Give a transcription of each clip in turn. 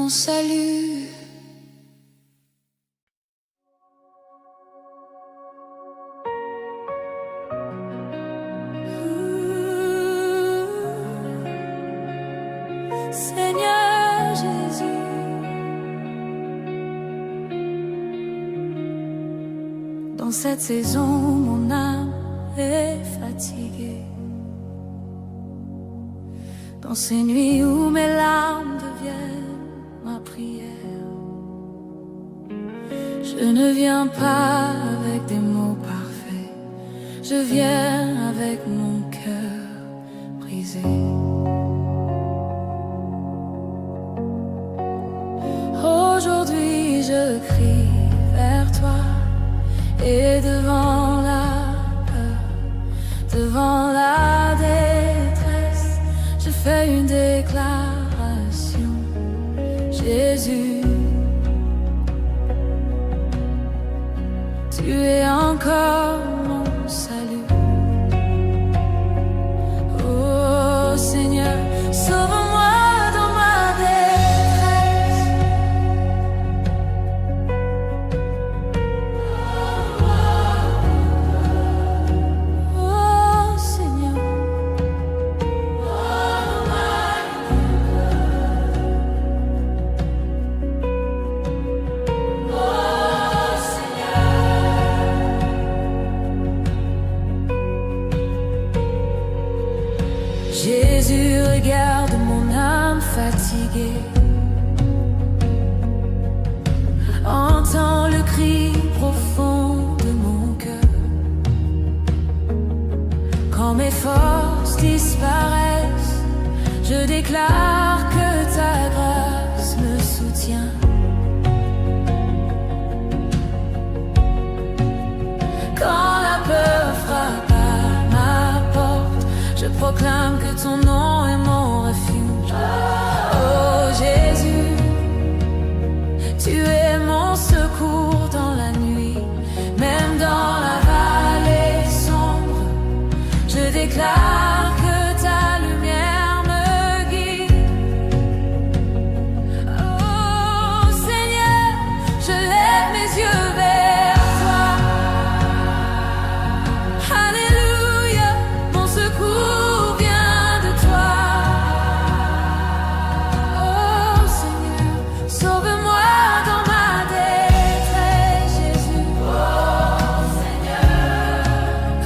mon salut. Seigneur Jésus, dans cette saison, mon âme est fatiguée. Dans ces nuits où mes larmes deviennent ma prière, je ne viens pas avec des mots parfaits, je viens avec mon cœur brisé. Aujourd'hui je crie vers toi, et devant la peur, devant la détresse, je fais une déclaration. Jésus, tu es encore mon salut. Oh Seigneur, sauve-moi dans ma détresse. Oh Seigneur, Jésus, regarde mon âme fatiguée. Entends le cri profond de mon cœur. Quand mes forces disparaissent, je déclare que ta grâce me soutient. Quand la peur frappe à ma porte, je proclame que ton nom est mon refuge. Oh Jésus, tu es mon secours dans la nuit, même dans la vallée sombre. Je déclare que ta lumière me guide. Oh Seigneur, je lève mes yeux vers toi. Alléluia, mon secours vient de toi. Oh Seigneur, sauve-moi dans ma détresse, Jésus. Oh Seigneur,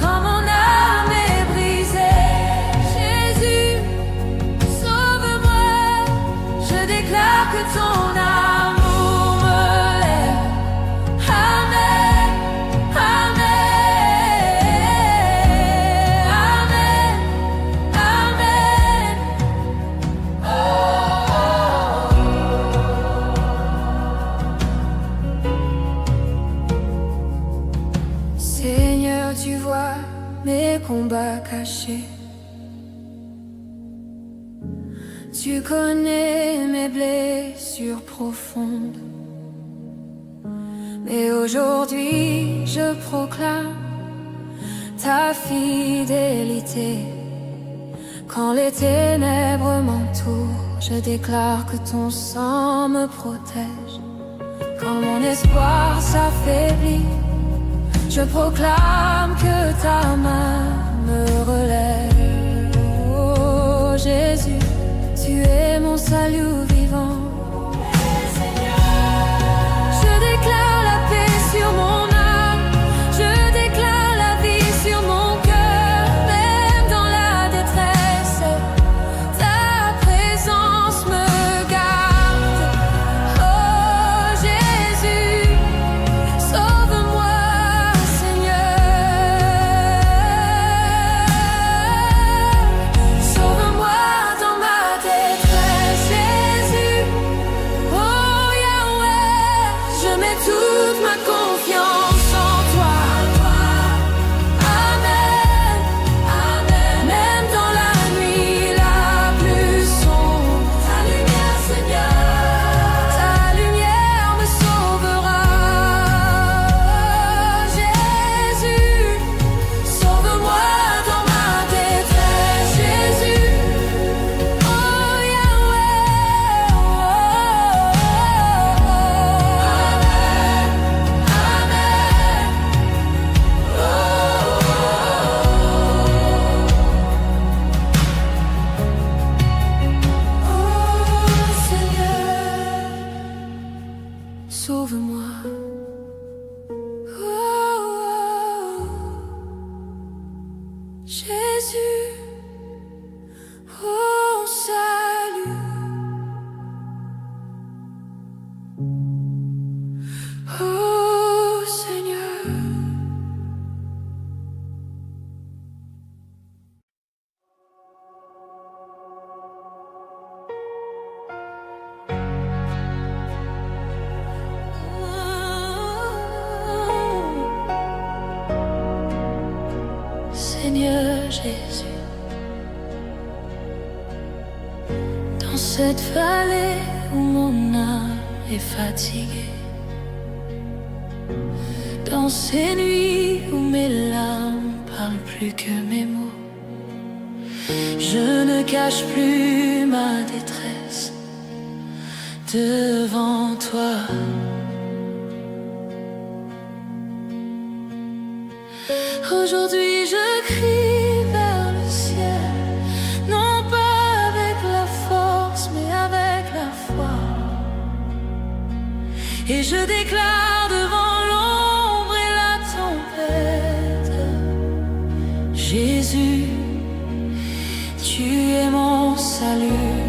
quand mon âme est brisée, Jésus, sauve-moi. Je déclare que ton amour me lève. Amen, amen, amen, amen. Seigneur, tu vois mes combats cachés. Tu connais mes blessures profondes. Mais aujourd'hui, je proclame ta fidélité. Quand les ténèbres m'entourent, je déclare que ton sang me protège. Quand mon espoir s'affaiblit, je proclame que ta main me relève. Oh Jésus, tu es mon salut vivant. Je déclare la paix sur mon âme, je déclare la vie sur mon cœur, même dans la détresse. Ta présence me garde. Oh Jésus, sauve-moi, Seigneur. Sauve-moi dans ma détresse, Jésus. sauve-moi. Oh, Jésus, oh salut. Oh Seigneur. Seigneur Jésus, dans cette vallée où mon âme est fatiguée, dans ces nuits où mes larmes parlent plus que mes mots, je ne cache plus ma détresse devant toi. Aujourd'hui je crie vers le ciel, non pas avec la force mais avec la foi. Et je déclare devant l'ombre et la tempête, Jésus, tu es mon salut.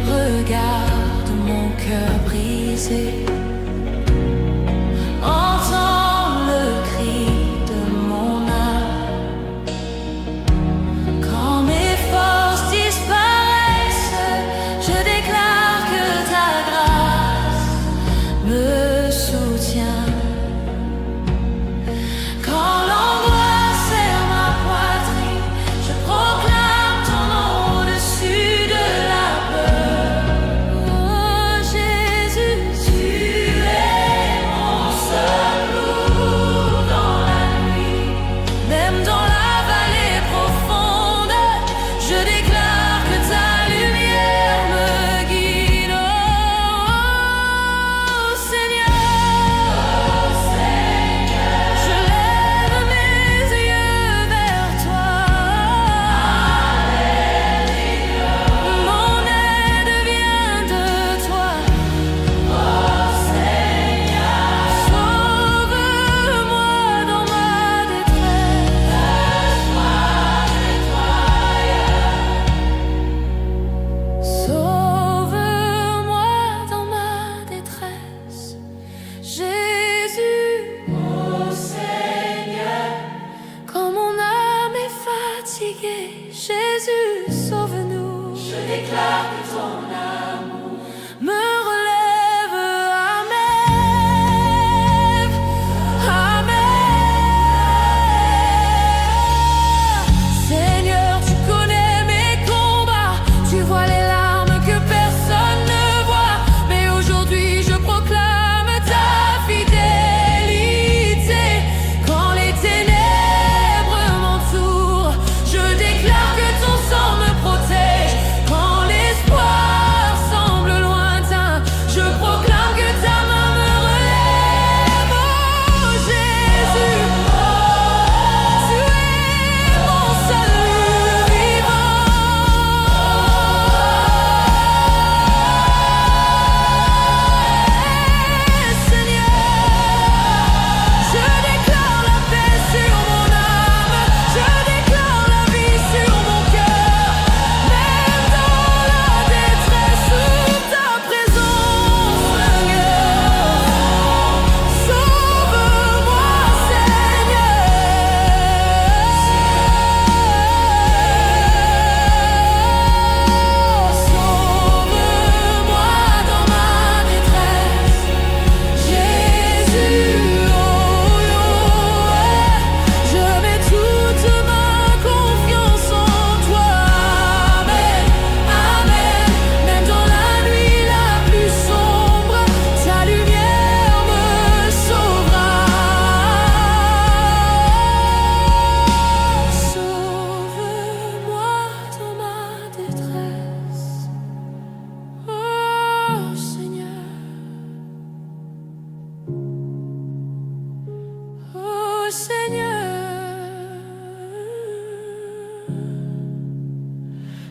Regarde mon cœur brisé, entends le cri de mon âme. Quand mes forces disparaissent, je déclare que ta grâce me soutient. Quand l'angoisse serre ma poitrine, je proclame ton nom au-dessus de la peur. Jésus, sauve-nous. Je déclare que ton amour me relève. Amen. Amen. Seigneur, tu connais mes combats, tu vois les larmes que personne ne voit. Mais aujourd'hui je proclame ta fidélité. Quand les ténèbres m'entourent, je déclare que ton sang me protège. Quand l'espoir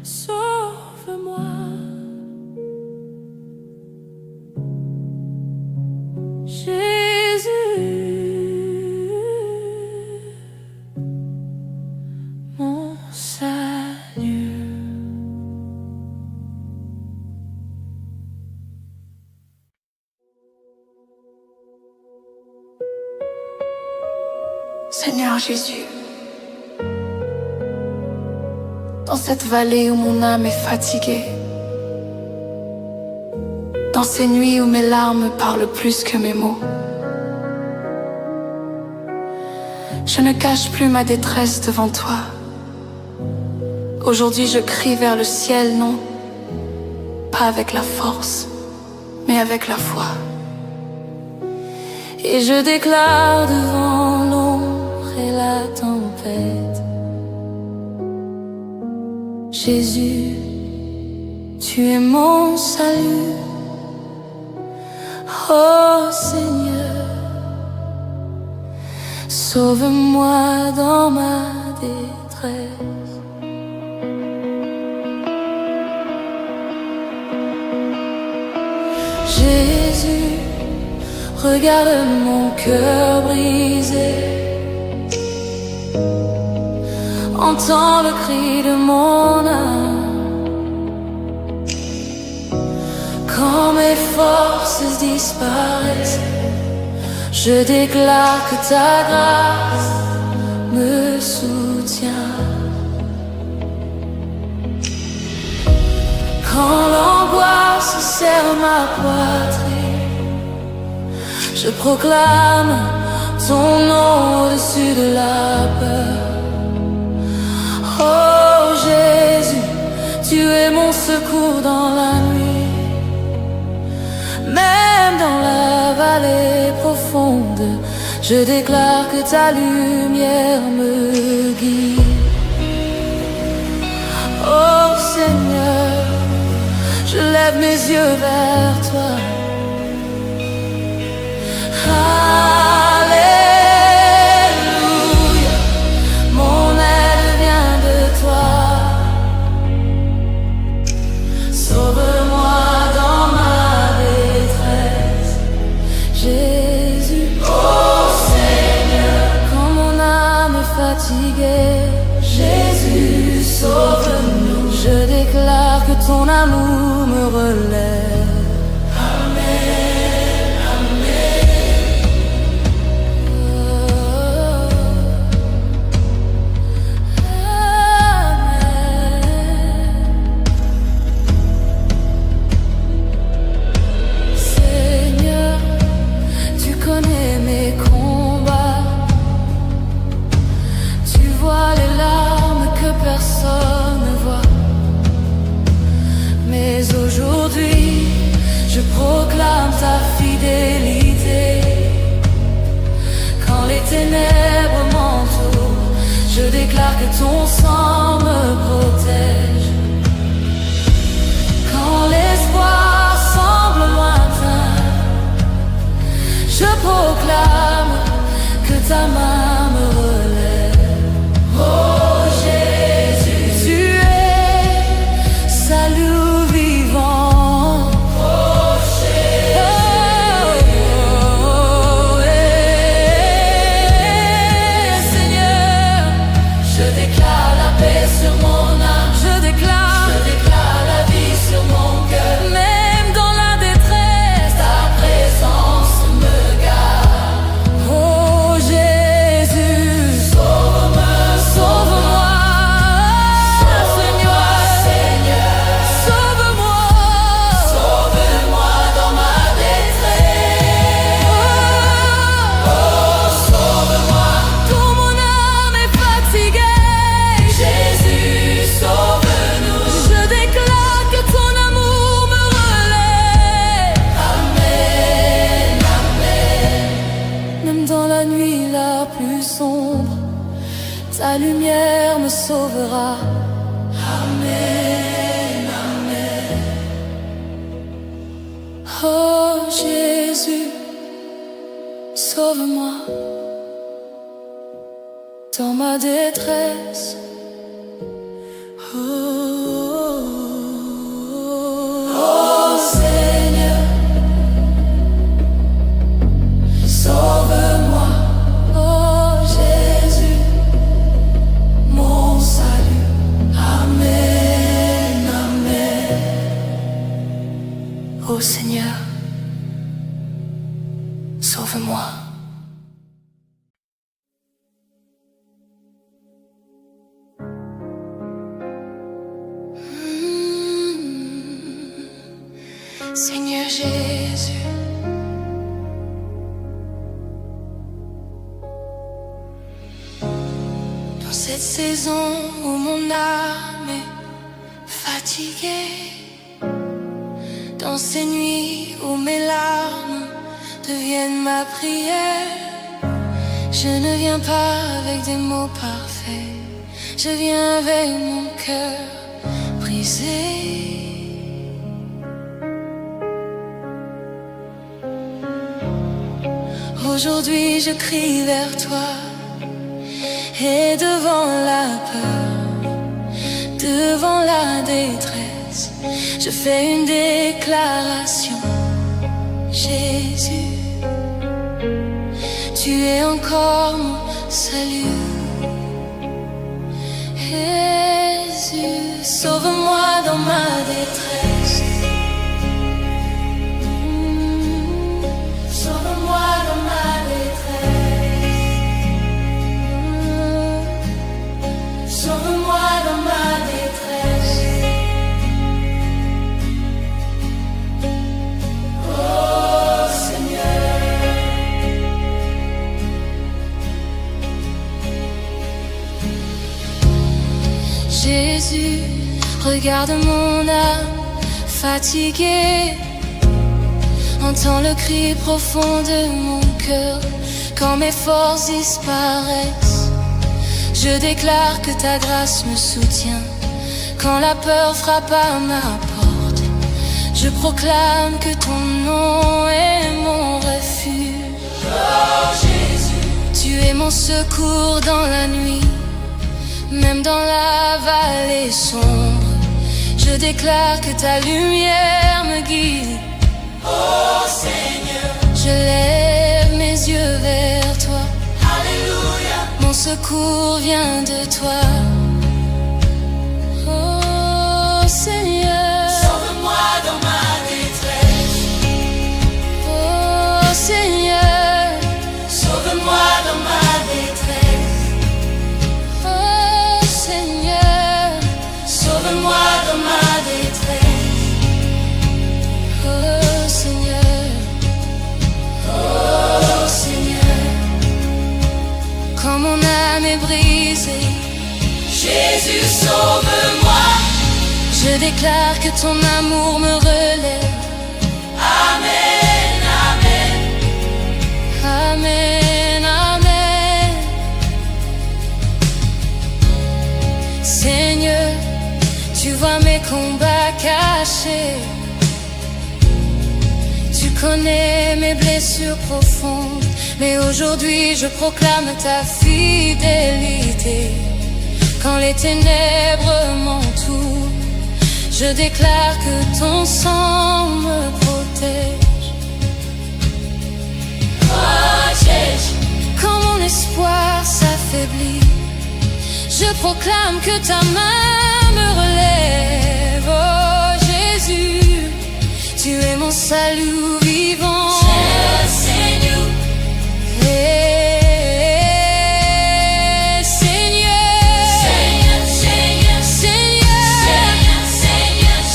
sauve-moi. Jésus, mon salut. Seigneur Jésus, dans cette vallée où mon âme est fatiguée, dans ces nuits où mes larmes parlent plus que mes mots, je ne cache plus ma détresse devant toi. Aujourd'hui je crie vers le ciel, non, pas avec la force, mais avec la foi. Et je déclare devant l'ombre et la tempête: Jésus, tu es mon salut. Oh Seigneur, sauve-moi dans ma détresse. Jésus, regarde mon cœur brisé, entends le cri de mon âme. Quand mes forces disparaissent, je déclare que ta grâce me soutient. Quand l'angoisse serre ma poitrine, je proclame ton nom au-dessus de la peur. Oh Jésus, tu es mon secours dans la nuit. Même dans la vallée profonde, je déclare que ta lumière me guide. Oh Seigneur, je lève mes yeux vers toi. Alléluia, mon aide vient de toi. Sauve-moi dans ma détresse, Jésus. Oh Seigneur, quand mon âme est fatiguée, Jésus, sauve-nous. Je déclare que ton amour me relève. Amen, amen. Amen. Seigneur, tu connais mes combats. Tu vois les larmes que personne ne voit. Mais aujourd'hui, je proclame ta fidélité. Quand les ténèbres m'entourent, je déclare que ton sang me protège. Quand l'espoir semble lointain, je proclame que ta main me relève. Oh Jésus, tu es salut vivant. Oh Seigneur, je déclare la paix sur mon âme. Je déclare la vie sur mon cœur. Même dans la détresse, ta présence me garde. Oh Jésus, sauve-moi, sauve-moi. Seigneur, sauve-moi, sauve-moi dans ma détresse. Oh, sauve-moi, quand mon âme est fatiguée. Jésus, sauve-nous. Je déclare que ton amour me relève. Amen, amen. Même dans la nuit la plus sombre, ta lumière me sauvera. Amen, amen. Oh Jésus, sauve-moi dans ma détresse. Oh. Seigneur Jésus. Dans cette saison où mon âme est fatiguée, dans ces nuits où mes larmes deviennent ma prière, je ne viens pas avec des mots parfaits, je viens avec mon cœur brisé. Aujourd'hui je crie vers toi, et devant la peur, devant la détresse, je fais une déclaration. Jésus, tu es encore mon salut. Jésus, sauve-moi dans ma détresse. Sauve-moi dans ma détresse. Sauve-moi dans ma détresse. Oh Seigneur. Jésus, regarde mon âme fatiguée, entends le cri profond de mon cœur. Quand mes forces disparaissent, je déclare que ta grâce me soutient. Quand la peur frappe à ma porte, je proclame que ton nom est mon refuge. Oh Jésus, tu es mon secours dans la nuit, même dans la vallée sombre. Je déclare que ta lumière me guide. Oh Seigneur, je lève mes yeux vers toi. Alléluia, mon secours vient de toi. Oh Seigneur, sauve-moi dans ma détresse. Oh Seigneur, sauve-moi dans ma détresse. Oh Seigneur, sauve-moi dans ma détresse. Oh Seigneur, oh Seigneur. Quand mon âme est brisée, Jésus sauve-moi. Je déclare que ton amour me relève. Amen, amen. Amen, amen. Seigneur, tu vois mes combats cachés. Tu connais mes blessures profondes, mais aujourd'hui je proclame ta fidélité. Quand les ténèbres m'entourent, je déclare que ton sang me protège. Oh Jésus, quand mon espoir s'affaiblit, je proclame que ta main me relève. Oh Jésus, tu es mon salut vivant. Seigneur,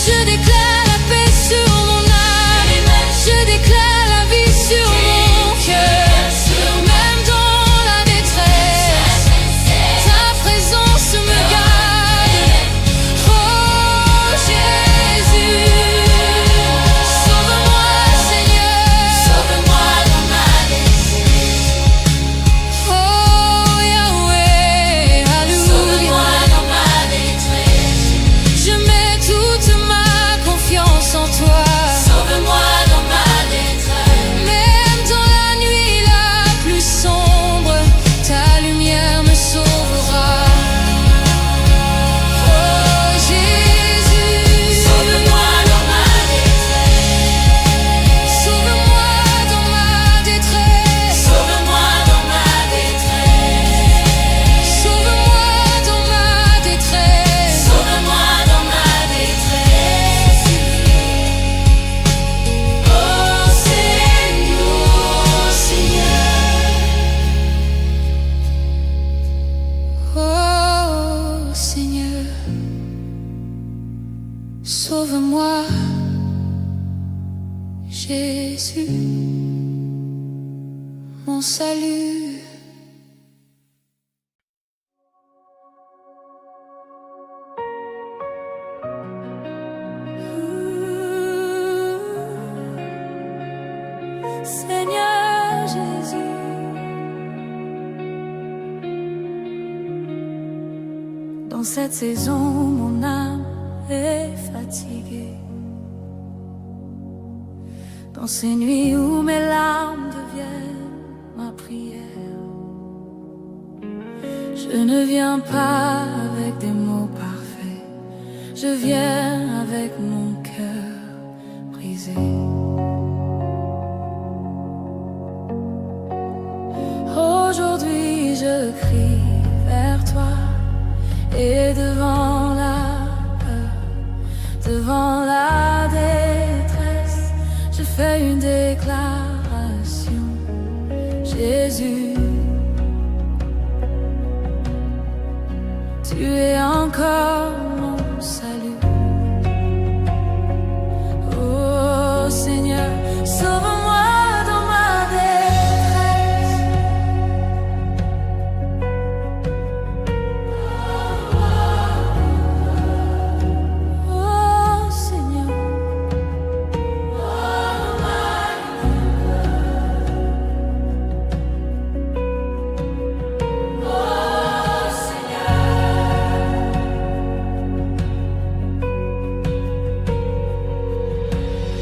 je déclare la paix sur mon âme, je déclare la vie sur mon cœur. Même dans la détresse, ta présence me garde. Oh Jésus, sauve-moi Seigneur, sauve-moi dans ma détresse. Oh Yahweh, alléluia, sauve-moi dans ma détresse. Je mets toute ma confiance en toi. Sauve-moi dans ma détresse. Même dans la nuit la plus sombre, ta lumière me sauvera. Oh Jésus, sauve-moi dans ma détresse. Sauve-moi dans ma détresse. Sauve-moi dans ma détresse. Sauve-moi dans ma détresse. Sauve-moi dans ma détresse. Oh Seigneur, Seigneur. Oh Seigneur, sauve-moi Jésus, mon salut. Seigneur Jésus, dans cette saison, mon âme est fatiguée. Dans ces nuits où mes larmes deviennent ma prière, je ne viens pas avec des mots parfaits, je viens avec mon cœur brisé. Aujourd'hui je crie vers toi, et devant la peur, devant la détresse, je fais une déclaration. Jésus, tu es encore mon salut. Oh Seigneur, sauve-moi dans ma détresse. Oh Seigneur,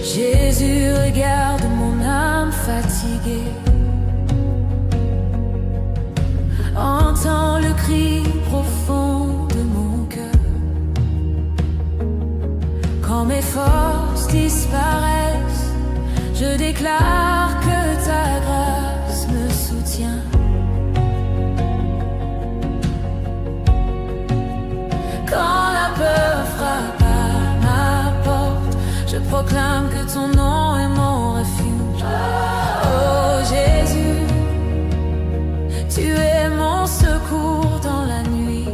Jésus, regarde mon âme fatiguée. Entends le cri profond de mon cœur. Quand mes forces disparaissent, je déclare que ta grâce me soutient. Quand la peur frappe à ma porte, je proclame que ton nom est mon refuge. Oh Jésus, tu es mon secours dans la nuit,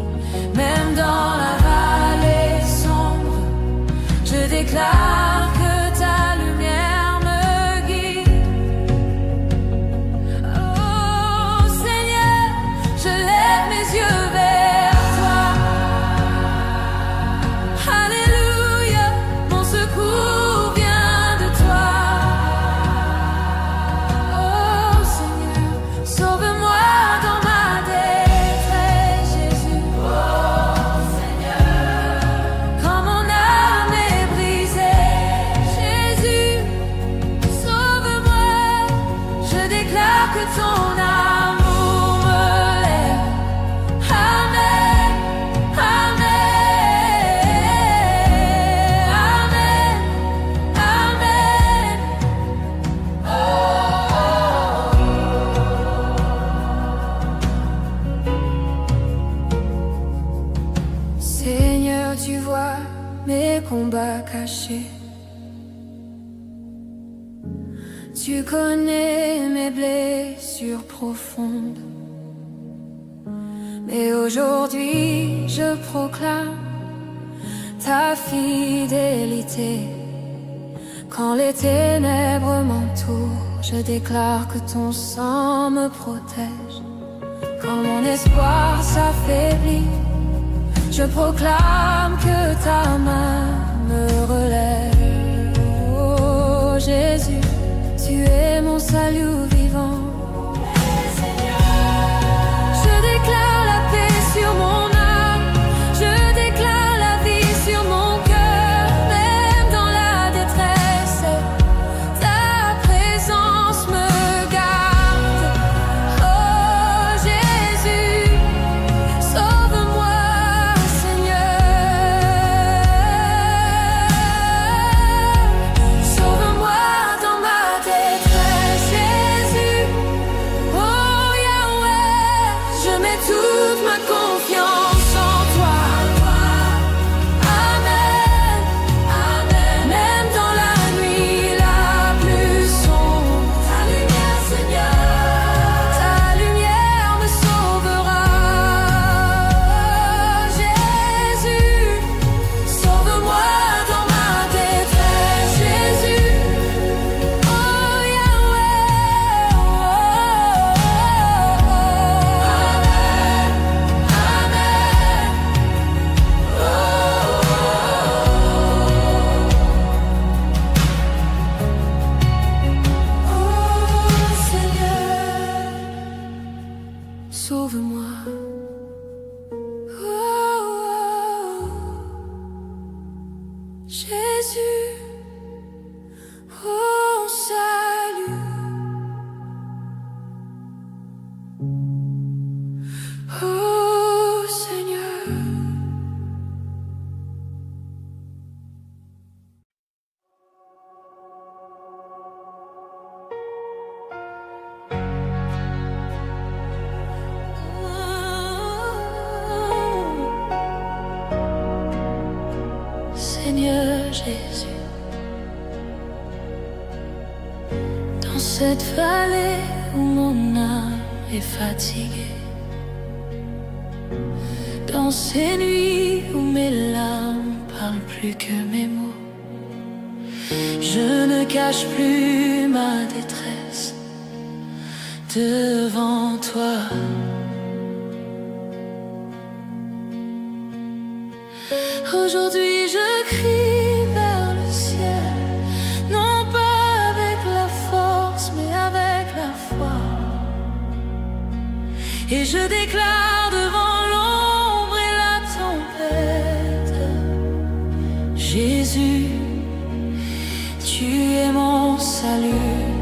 même dans la vallée sombre. Je déclare que ta lumière me guide. Oh Seigneur, je lève mes yeux vers toi. Alléluia, mon secours vient de toi. Oh Seigneur, sauve-moi dans ma détresse, Jésus. Oh Seigneur, quand mon âme est brisée, Jésus, sauve-moi. Je déclare que ton amour me lève. Amen, amen, amen, amen. Seigneur, tu vois mes combats cachés. Tu connais mes blessures profondes. Mais aujourd'hui, je proclame ta fidélité. Quand les ténèbres m'entourent, je déclare que ton sang me protège. Quand mon espoir s'affaiblit, je proclame que ta main me relève. Oh Jésus, tu es mon salut vivant. Je déclare la paix sur mon âme, je déclare la vie sur mon cœur, même dans la détresse. Ta présence me garde. Oh Jésus, sauve-moi, Seigneur. Jésus, oh salut, oh Seigneur. Seigneur Jésus, dans cette vallée où mon âme est fatiguée, dans ces nuits où mes larmes parlent plus que mes mots, je ne cache plus ma détresse devant toi. Aujourd'hui je crie vers le ciel, non pas avec la force mais avec la foi. Et je déclare devant l'ombre et la tempête, Jésus, tu es mon salut.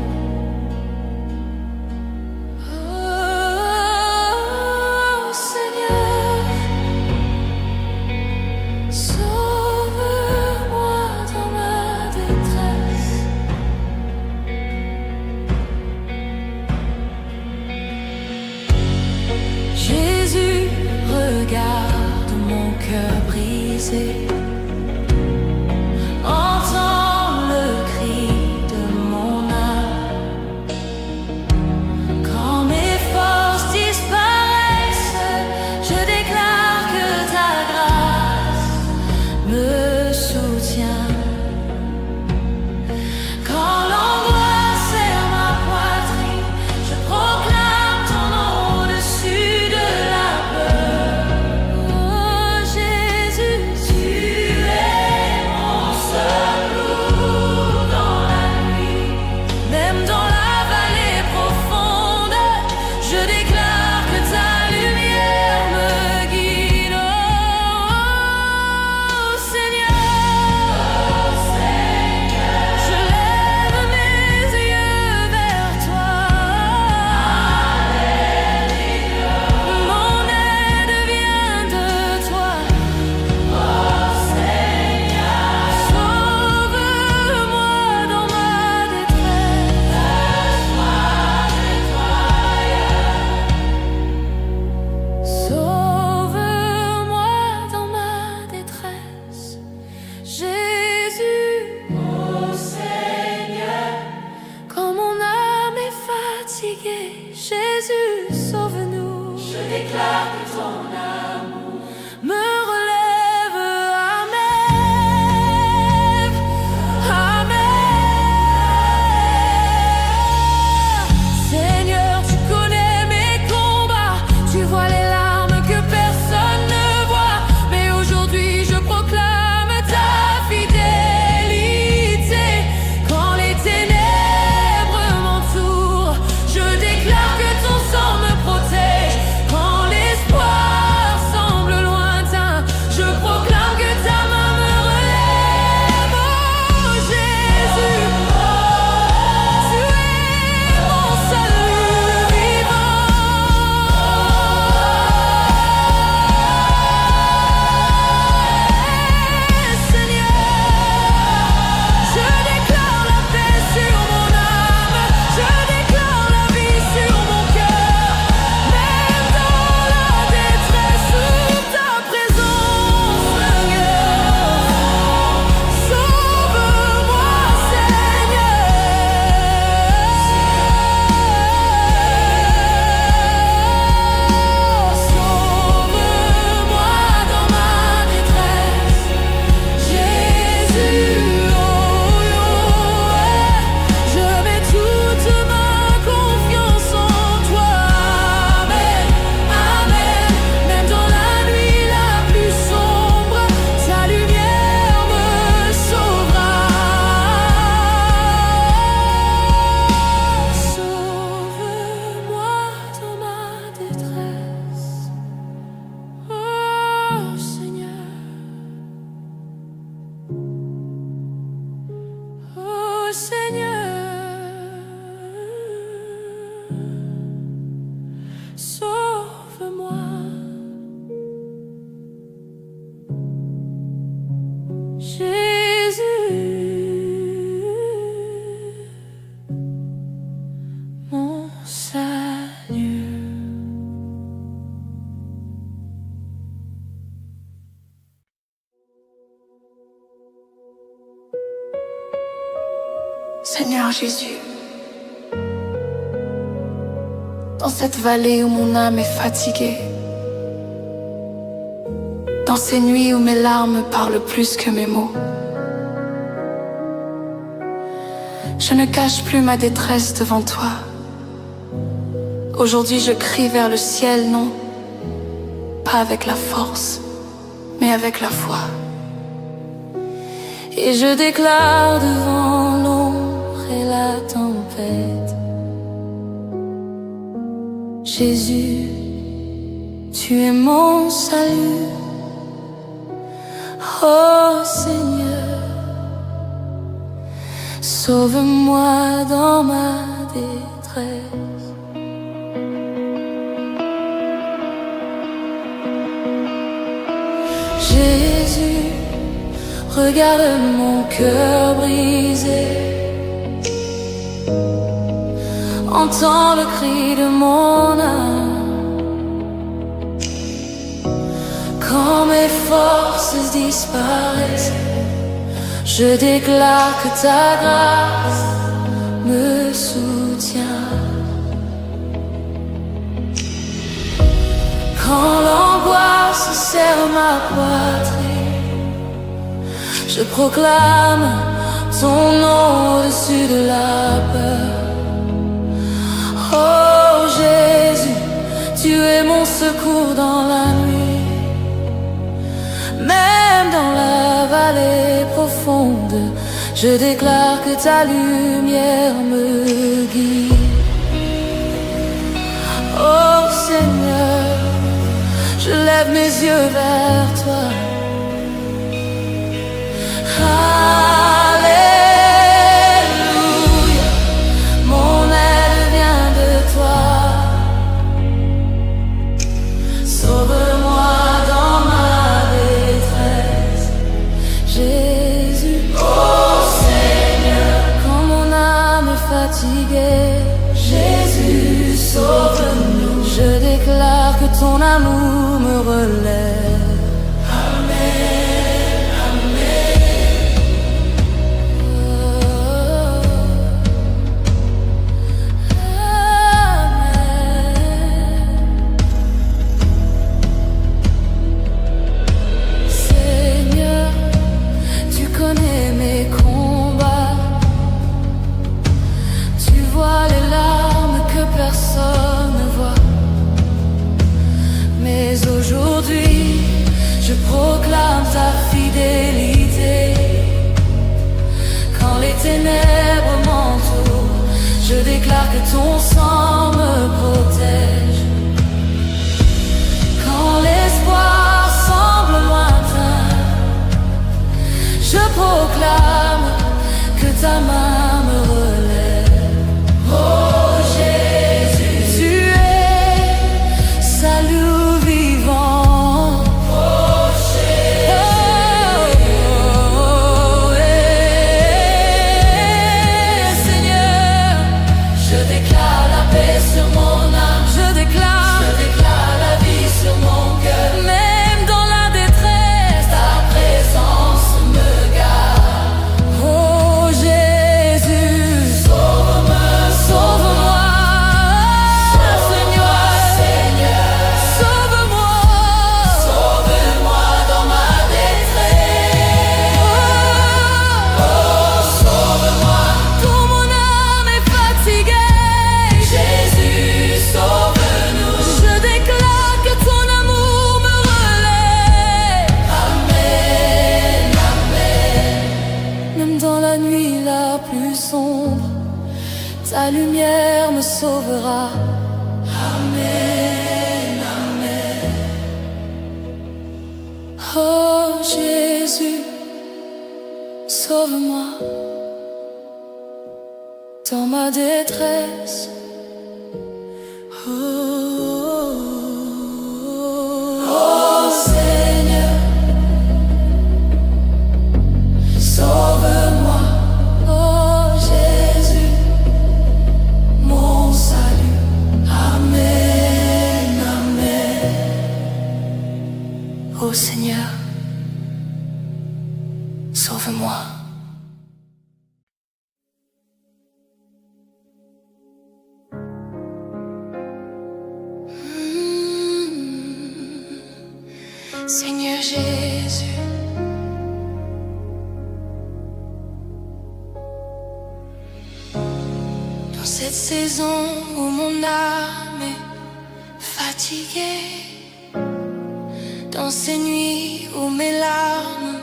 Jésus, regarde mon cœur brisé, entends le cri de mon âme. Quand mes forces disparaissent, je déclare que ta grâce me soutient. Quand l'angoisse serre ma poitrine, je proclame ton nom au-dessus de la peur. Oh Jésus, tu es mon secours dans la nuit. Même dans la vallée profonde, je déclare que ta lumière me guide. Oh Seigneur, je lève mes yeux vers toi. Mon aide vient de toi. Oh Seigneur, sauve-moi dans ma détresse. Sauve-moi dans ma détresse. Jésus, oh Seigneur, quand mon âme est fatiguée, Jésus, sauve-nous. Je déclare que ton amour me relève. Amen. Amen. Seigneur, tu connais mes combats, tu vois les larmes que personne ne voit. Mais aujourd'hui je proclame ta fidélité. Quand les ténèbres m'entourent, je déclare que ton sang me protège. Quand l'espoir sauve-moi. Jésus, mon salut. Seigneur Jésus, dans cette vallée où mon âme est fatiguée, dans ces nuits où mes larmes parlent plus que mes mots, je ne cache plus ma détresse devant toi. Aujourd'hui je crie vers le ciel, non, pas avec la force, mais avec la foi. Et je déclare devant l'ombre et la tempête: Jésus, tu es mon salut. Oh Seigneur, sauve-moi dans ma détresse. Jésus, regarde mon cœur brisé, entends le cri de mon âme. Quand mes forces disparaissent, je déclare que ta grâce me soutient. Quand l'angoisse serre ma poitrine, je proclame ton nom au-dessus de la peur. Oh Jésus, tu es mon secours dans la nuit. Même dans la vallée profonde, je déclare que ta lumière me guide. Oh Seigneur, je lève mes yeux vers toi. Alléluia, mon aide vient de toi. Sauve-moi dans ma détresse, Jésus. Oh Seigneur, quand mon âme est fatiguée, Jésus, sauve-nous. Je déclare que ton amour me relève. Amen, amen. Amen. Seigneur, tu connais mes combats. Tu vois les larmes que personne ne voit. Mais aujourd'hui, je proclame ta fidélité. Quand les ténèbres m'entourent, je déclare que ton sang me protège. Quand l'espoir semble lointain, je proclame que ta main me relève. Oh Jésus, tu es salut vivant. Oh Jésus, Seigneur, je déclare la paix sur mon âme. Je déclare la vie sur mon cœur. Même dans la détresse, ta présence me garde. Oh Jésus, sauve-moi, sauve-moi. Seigneur, sauve-moi, sauve-moi dans ma détresse. Oh, sauve-moi, quand mon âme est fatiguée. Jésus, sauve-nous. Je déclare que ton amour me relève. Amen, amen. Même dans la nuit la plus sombre, ta lumière me sauvera. Amen, amen. Oh Jésus, sauve-moi dans ma détresse. Oh. sauve-moi. Seigneur Jésus, dans cette saison où mon âme est fatiguée, dans ces nuits où mes larmes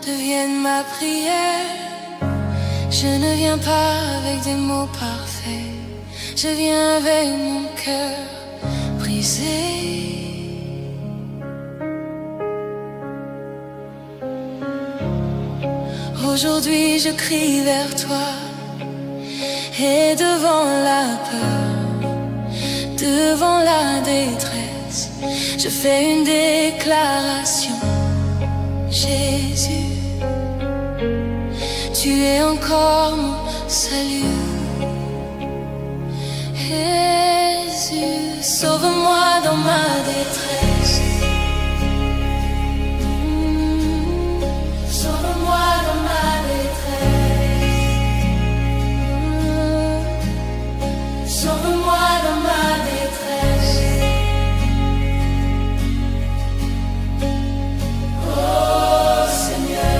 deviennent ma prière, je ne viens pas avec des mots parfaits, je viens avec mon cœur brisé. Aujourd'hui je crie vers toi, et devant la peur, devant la détresse, je fais une déclaration. Jésus, tu es encore mon salut. Jésus, sauve-moi dans ma détresse. Sauve-moi dans ma détresse. Sauve-moi dans ma détresse. Oh Seigneur.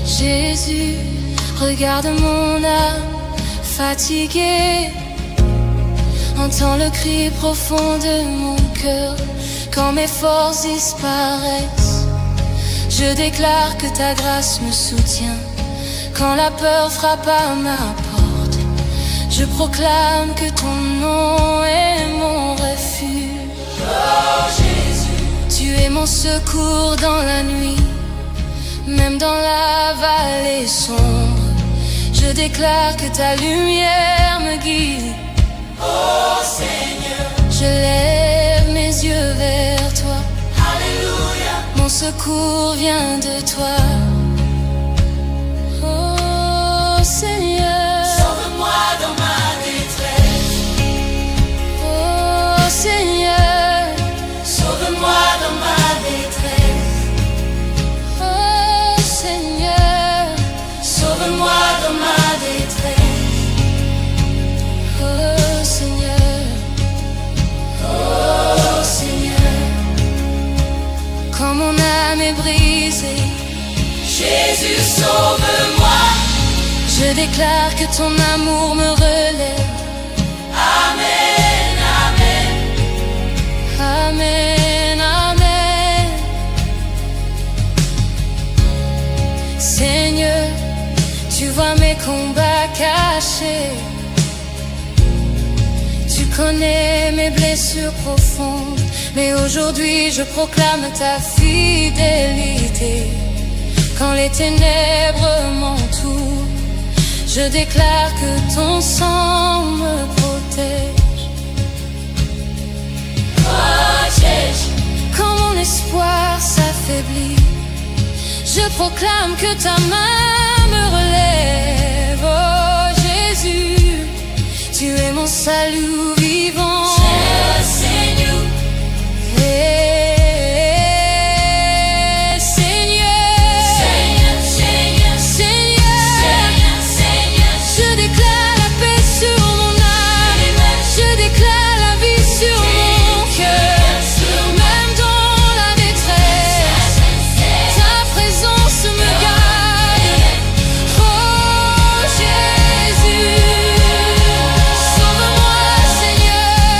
Jésus, regarde mon âme fatiguée, entends le cri profond de mon cœur quand mes forces disparaissent. Je déclare que ta grâce me soutient quand la peur frappe à ma porte. Je proclame que ton nom est mon refuge. Oh Jésus, tu es mon secours dans la nuit, même dans la vallée sombre. Je déclare que ta lumière me guide. Oh Seigneur, je lève mes yeux vers toi. Alléluia, mon secours vient de toi. Oh Seigneur, sauve-moi dans ma détresse. Oh Seigneur, sauve-moi dans ma détresse. Oh Seigneur, sauve-moi dans ma détresse. Oh Seigneur, oh Seigneur, quand mon âme est brisée, Jésus sauve-moi. Je déclare que ton amour me relève. Amen, amen, amen, amen. Seigneur, tu vois mes combats cachés, tu connais mes blessures profondes, mais aujourd'hui je proclame ta fidélité. Quand les ténèbres m'entourent, je déclare que ton sang me protège. Oh Jésus, quand mon espoir s'affaiblit, je proclame que ta main me relève. Oh Jésus, tu es mon salut vivant. Seigneur, je déclare la paix sur mon âme, je déclare la vie sur mon cœur, même dans la détresse, ta présence me garde. Oh Jésus, sauve-moi Seigneur.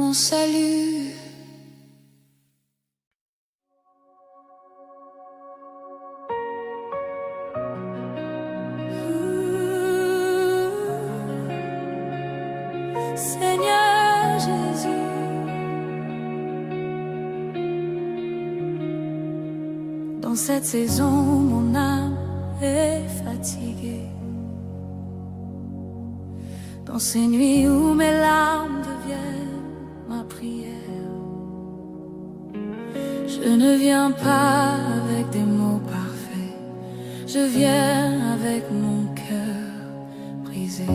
mon salut. Seigneur Jésus, dans cette saison, mon âme est fatiguée. Dans ces nuits où mes larmes deviennent ma prière, je ne viens pas avec des mots parfaits, je viens avec mon cœur brisé.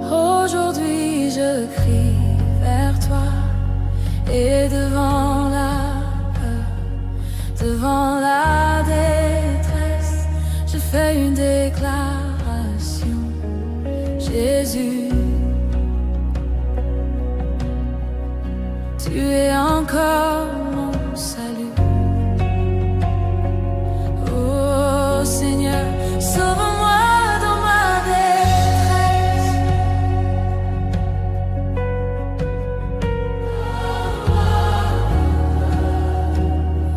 Aujourd'hui je crie vers toi, et devant la peur, devant la détresse, je fais une déclaration. Jésus, tu es encore mon salut. Oh Seigneur, sauve-moi dans ma détresse.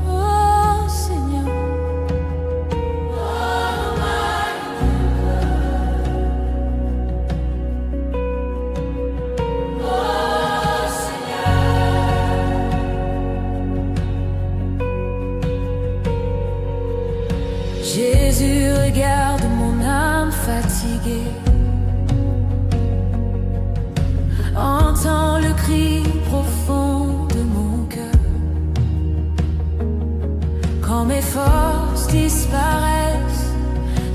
Oh Seigneur, Jésus, regarde mon âme fatiguée. Entends le cri profond de mon cœur. Quand mes forces disparaissent,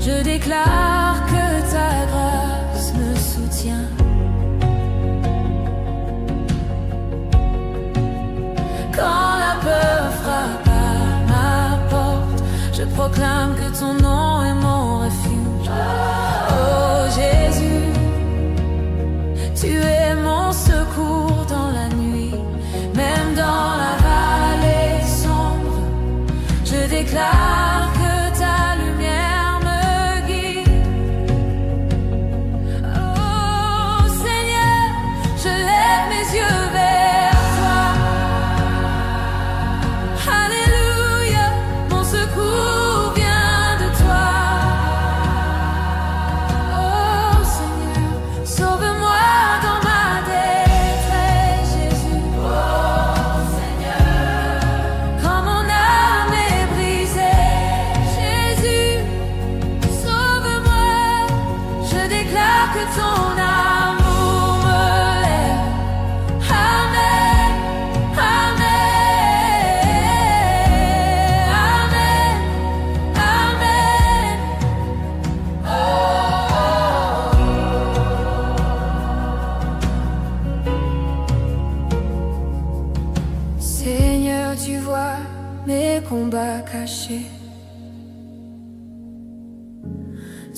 je déclare que ta grâce me soutient. Quand la peur frappe à ma porte, je proclame que ton nom est mon refuge. Oh Jésus, tu es mon secours dans la nuit, même dans la vallée sombre. Je déclare que ta lumière me guide. Oh Seigneur, je lève mes yeux vers toi. Alléluia, mon secours vient de toi. Oh Seigneur, sauve-moi dans ma détresse, Jésus. Oh Seigneur, quand mon âme est brisée, Jésus, sauve-moi. Je déclare que ton amour me lève. Amen, amen, amen, amen. Seigneur, tu vois mes combats cachés.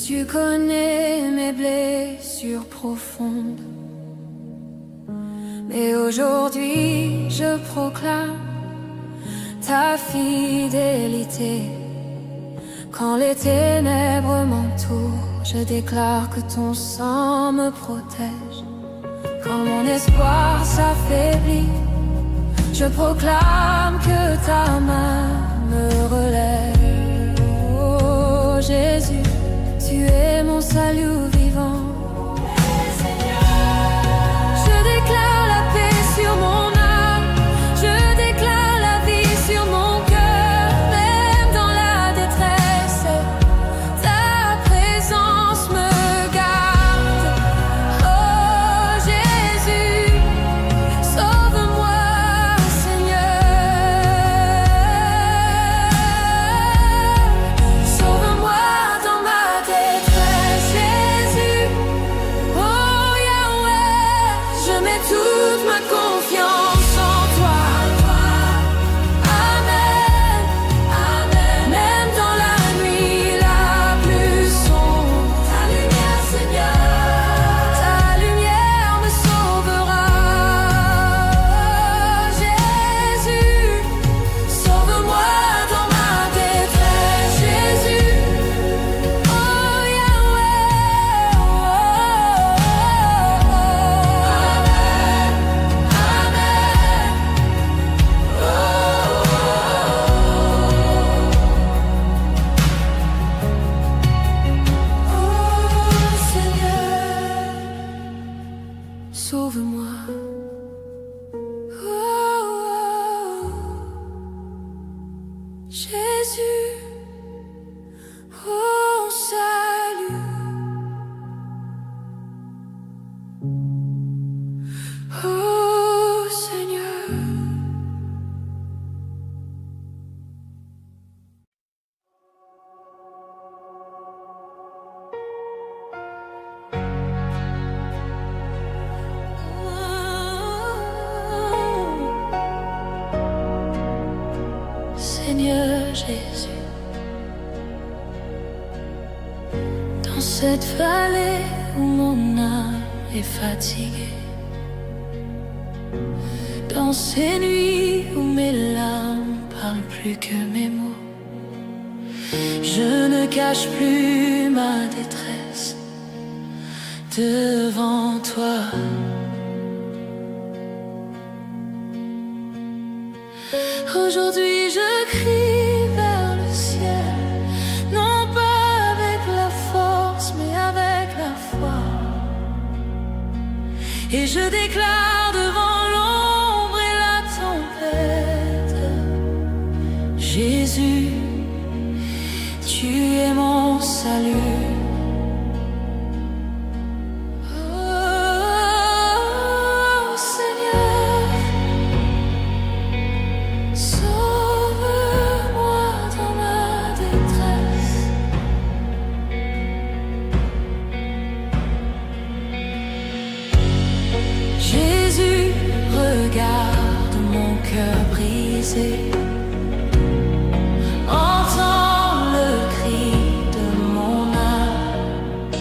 Tu connais mes blessures profondes. Mais aujourd'hui, je proclame ta fidélité. Quand les ténèbres m'entourent, je déclare que ton sang me protège. Quand mon espoir s'affaiblit, je proclame que ta main me relève. Oh Jésus, tu es mon salut vivant. Je déclare la paix sur mon âme, je déclare la vie sur mon cœur, même dans la détresse, ta présence me garde. Oh Jésus, sauve-moi Seigneur, sauve-moi dans ma détresse, Jésus. Oh Seigneur. Seigneur Jésus, dans cette vallée où mon âme est fatiguée, dans ces nuits où mes larmes parlent plus que mes mots, je ne cache plus ma détresse devant toi. Aujourd'hui je crie vers le ciel, non pas avec la force mais avec la foi. Et je déclare devant l'ombre et la tempête, Jésus, tu es mon salut. Regarde mon cœur brisé, entends le cri de mon âme.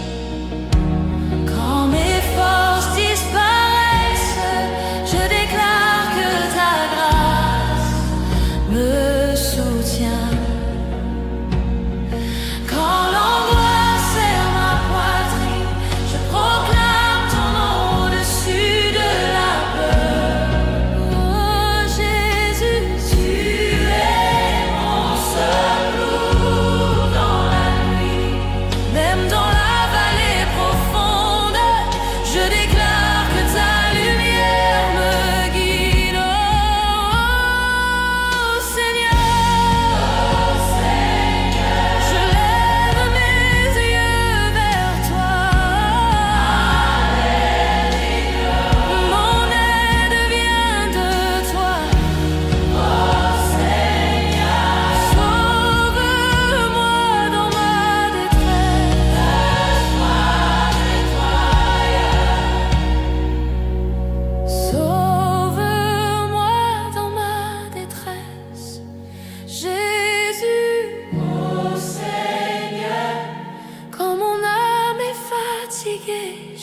Quand mes forces disparaissent, je déclare que ta grâce me soutient. Quand l'angoisse serre ma poitrine, je proclame ton nom au-dessus de la peur.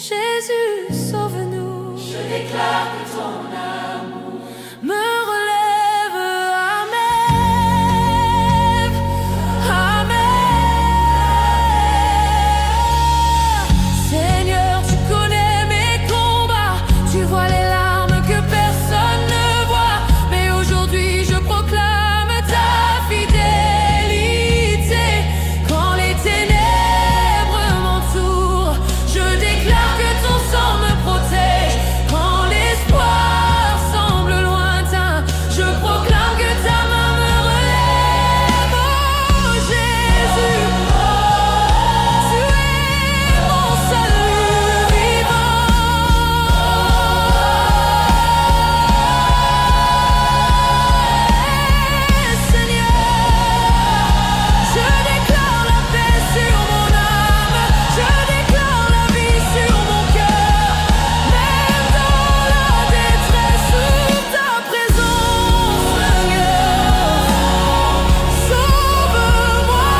Jésus, sauve-nous. Je déclare que ton amour me relève. Amen. Amen. Seigneur, tu connais mes combats. Tu vois les larmes que personne ne voit. Mais aujourd'hui, je proclame ta fidélité. Quand les ténèbres m'entourent, je déclare que ton sang me protège. Quand l'espoir semble lointain, je proclame que ta main me relève. Oh Jésus, tu es mon salut vivant. Seigneur, je déclare la paix sur mon âme. Je déclare la vie sur mon cœur. Même dans la détresse, sous ta présence, Seigneur. Sauve-moi,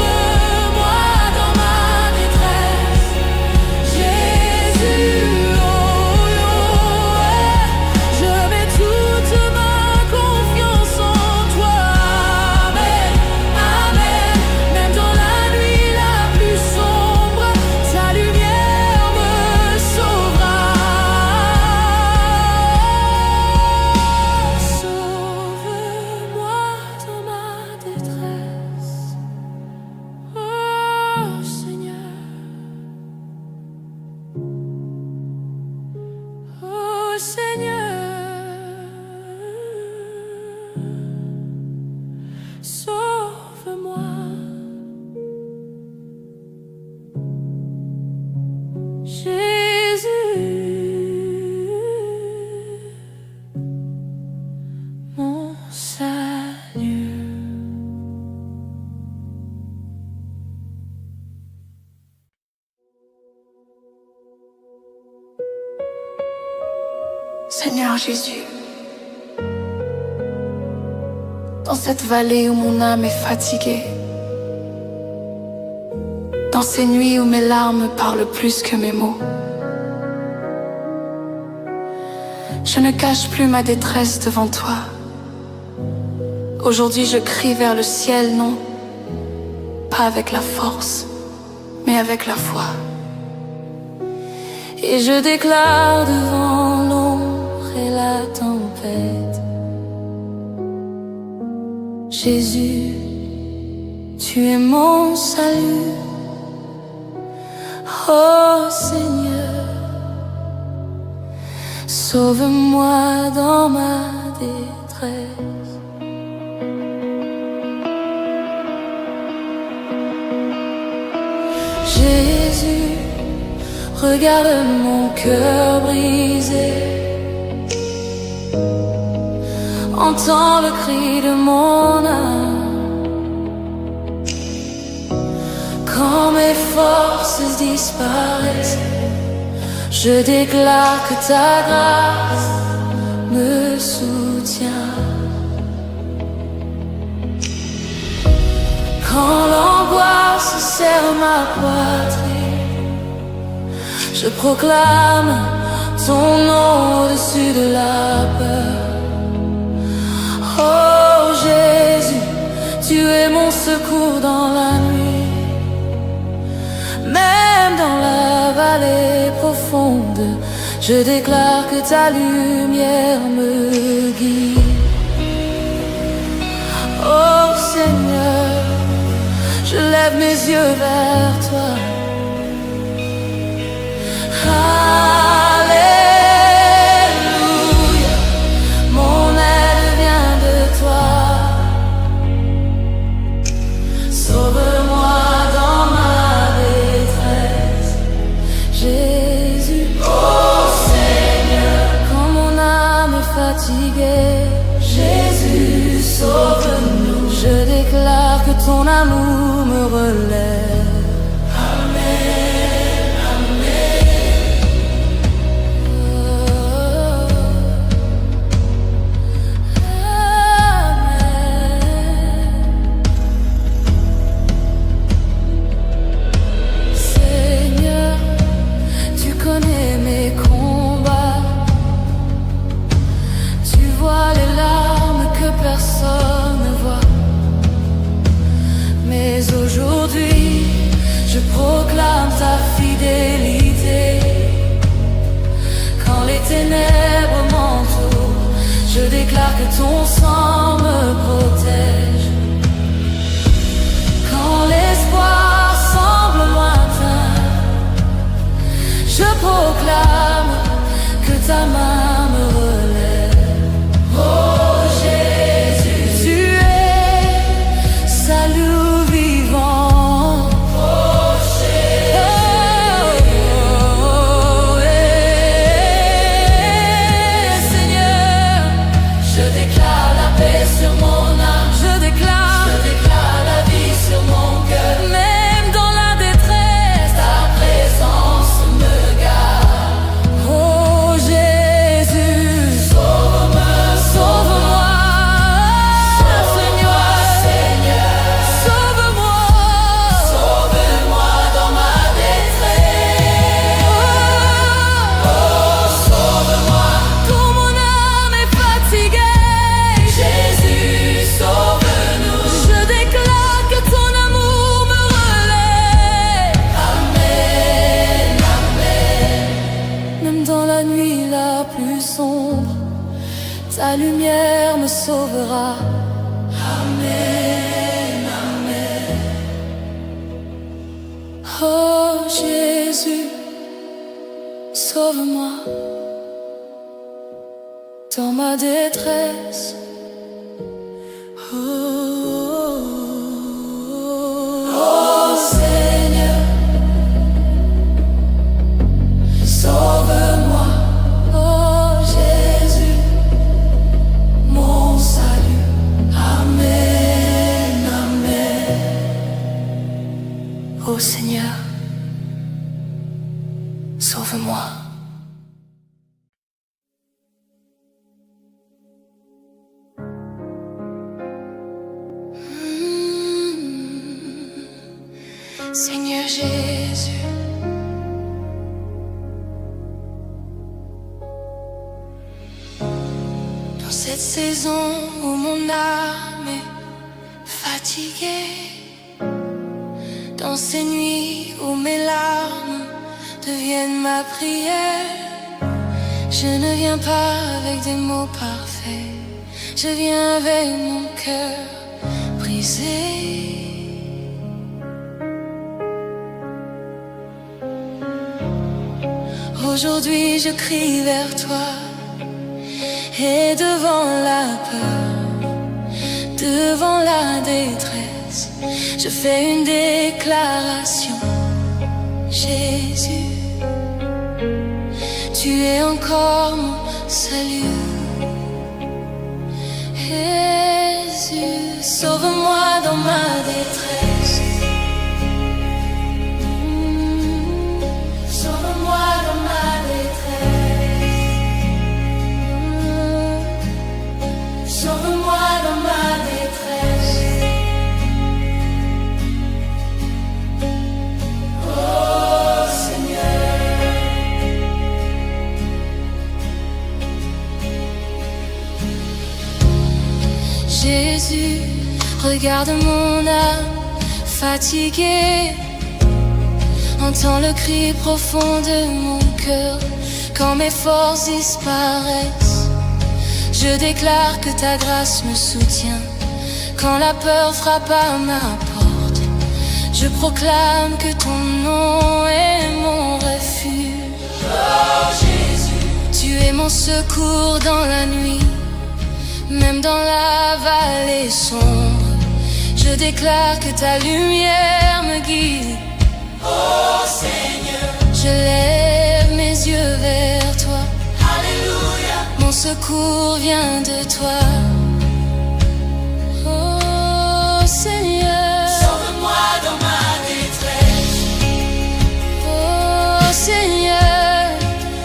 Sauve-moi dans ma détresse. Jésus, oh, je mets toute ma confiance en toi. Amen, amen. Même dans la nuit la plus sombre, ta lumière me sauvera. Sauve-moi dans ma détresse. Oh Seigneur. Oh Seigneur, sauve-moi. Seigneur Jésus, dans cette vallée où mon âme est fatiguée, dans ces nuits où mes larmes parlent plus que mes mots, je ne cache plus ma détresse devant toi. Aujourd'hui je crie vers le ciel, non, pas avec la force, mais avec la foi. Et je déclare devant l'ombre et la tempête: Jésus, tu es mon salut. Oh Seigneur, sauve-moi dans ma détresse. Jésus, regarde mon cœur brisé, entends le cri de mon âme. Quand mes forces disparaissent, je déclare que ta grâce me soutient. Quand l'angoisse serre ma poitrine, je proclame ton nom au-dessus de la peur. Oh Jésus, tu es mon secours dans la nuit. Même dans la vallée profonde, je déclare que ta lumière me guide. Oh Seigneur, je lève mes yeux vers toi. Alléluia, mon aide vient de toi. Sauve-moi dans ma détresse, Jésus. Oh Seigneur, quand mon âme est fatiguée, Jésus, sauve-nous. Je déclare que ton amour me relève. Amen, amen. Oh, amen. Seigneur, tu connais mes combats. Tu vois les larmes que personne ne voit. Mais aujourd'hui, je proclame ta fidélité. Quand les ténèbres m'entourent, je déclare que ton sang me protège. Quand l'espoir semble lointain, je proclame que ta main me relève. Oh Jésus, tu es salut vivant. Oh Seigneur, je déclare la paix sur mon âme. Je déclare la vie sur mon cœur. Même dans la détresse, ta présence me garde. Oh Jésus, sauve-moi, sauve-moi. Seigneur, sauve-moi, sauve-moi dans ma détresse. Oh, sauve-moi quand mon âme est fatiguée. Jésus, sauve-nous. Je déclare que ton amour me relève. Amen, amen. Même dans la nuit la plus sombre, ta lumière me sauvera. Amen, amen. Oh Jésus, sauve-moi dans ma détresse. Oh Seigneur, sauve-moi. Oh Jésus, mon salut. Amen, amen. Oh Seigneur, sauve-moi. Seigneur Jésus. Dans cette saison où mon âme est fatiguée, dans ces nuits où mes larmes deviennent ma prière, je ne viens pas avec des mots parfaits, je viens avec mon cœur brisé. Aujourd'hui je crie vers toi, et devant la peur, devant la détresse, je fais une déclaration. Jésus, tu es encore mon salut. Jésus, sauve-moi dans ma détresse. Sauve-moi dans ma détresse. Sauve-moi dans ma détresse. Oh Seigneur. Jésus, regarde mon âme fatiguée, entends le cri profond de mon cœur quand mes forces disparaissent. Je déclare que ta grâce me soutient quand la peur frappe à ma porte. Je proclame que ton nom est mon refuge. Oh Jésus, tu es mon secours dans la nuit, même dans la vallée sombre. Je déclare que ta lumière me guide. Oh Seigneur, je lève mes yeux vers toi. Alléluia, mon secours vient de toi. Oh Seigneur, sauve-moi dans ma détresse. Oh Seigneur,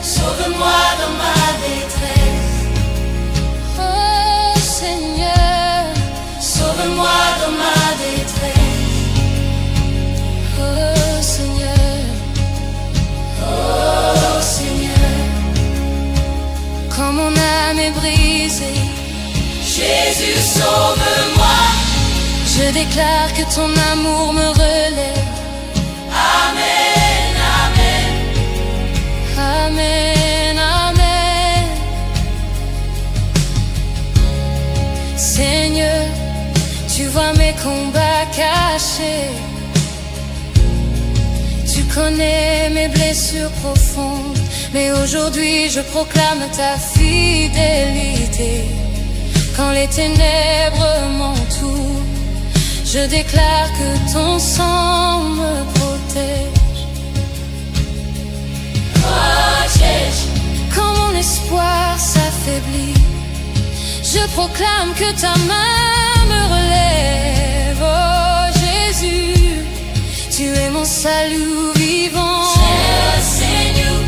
sauve-moi dans ma détresse. Oh Seigneur, sauve-moi dans ma détresse. Oh Seigneur, oh Seigneur, quand mon âme est brisée, Jésus sauve-moi. Je déclare que ton amour me relève. Amen, amen. Amen, amen. Seigneur, tu vois mes combats cachés. Tu connais mes blessures profondes, mais aujourd'hui je proclame ta fidélité. Quand les ténèbres m'entourent, je déclare que ton sang me protège. Oh Jésus, quand mon espoir s'affaiblit, je proclame que ta main me relève. Oh Jésus, tu es mon salut vivant. Seigneur,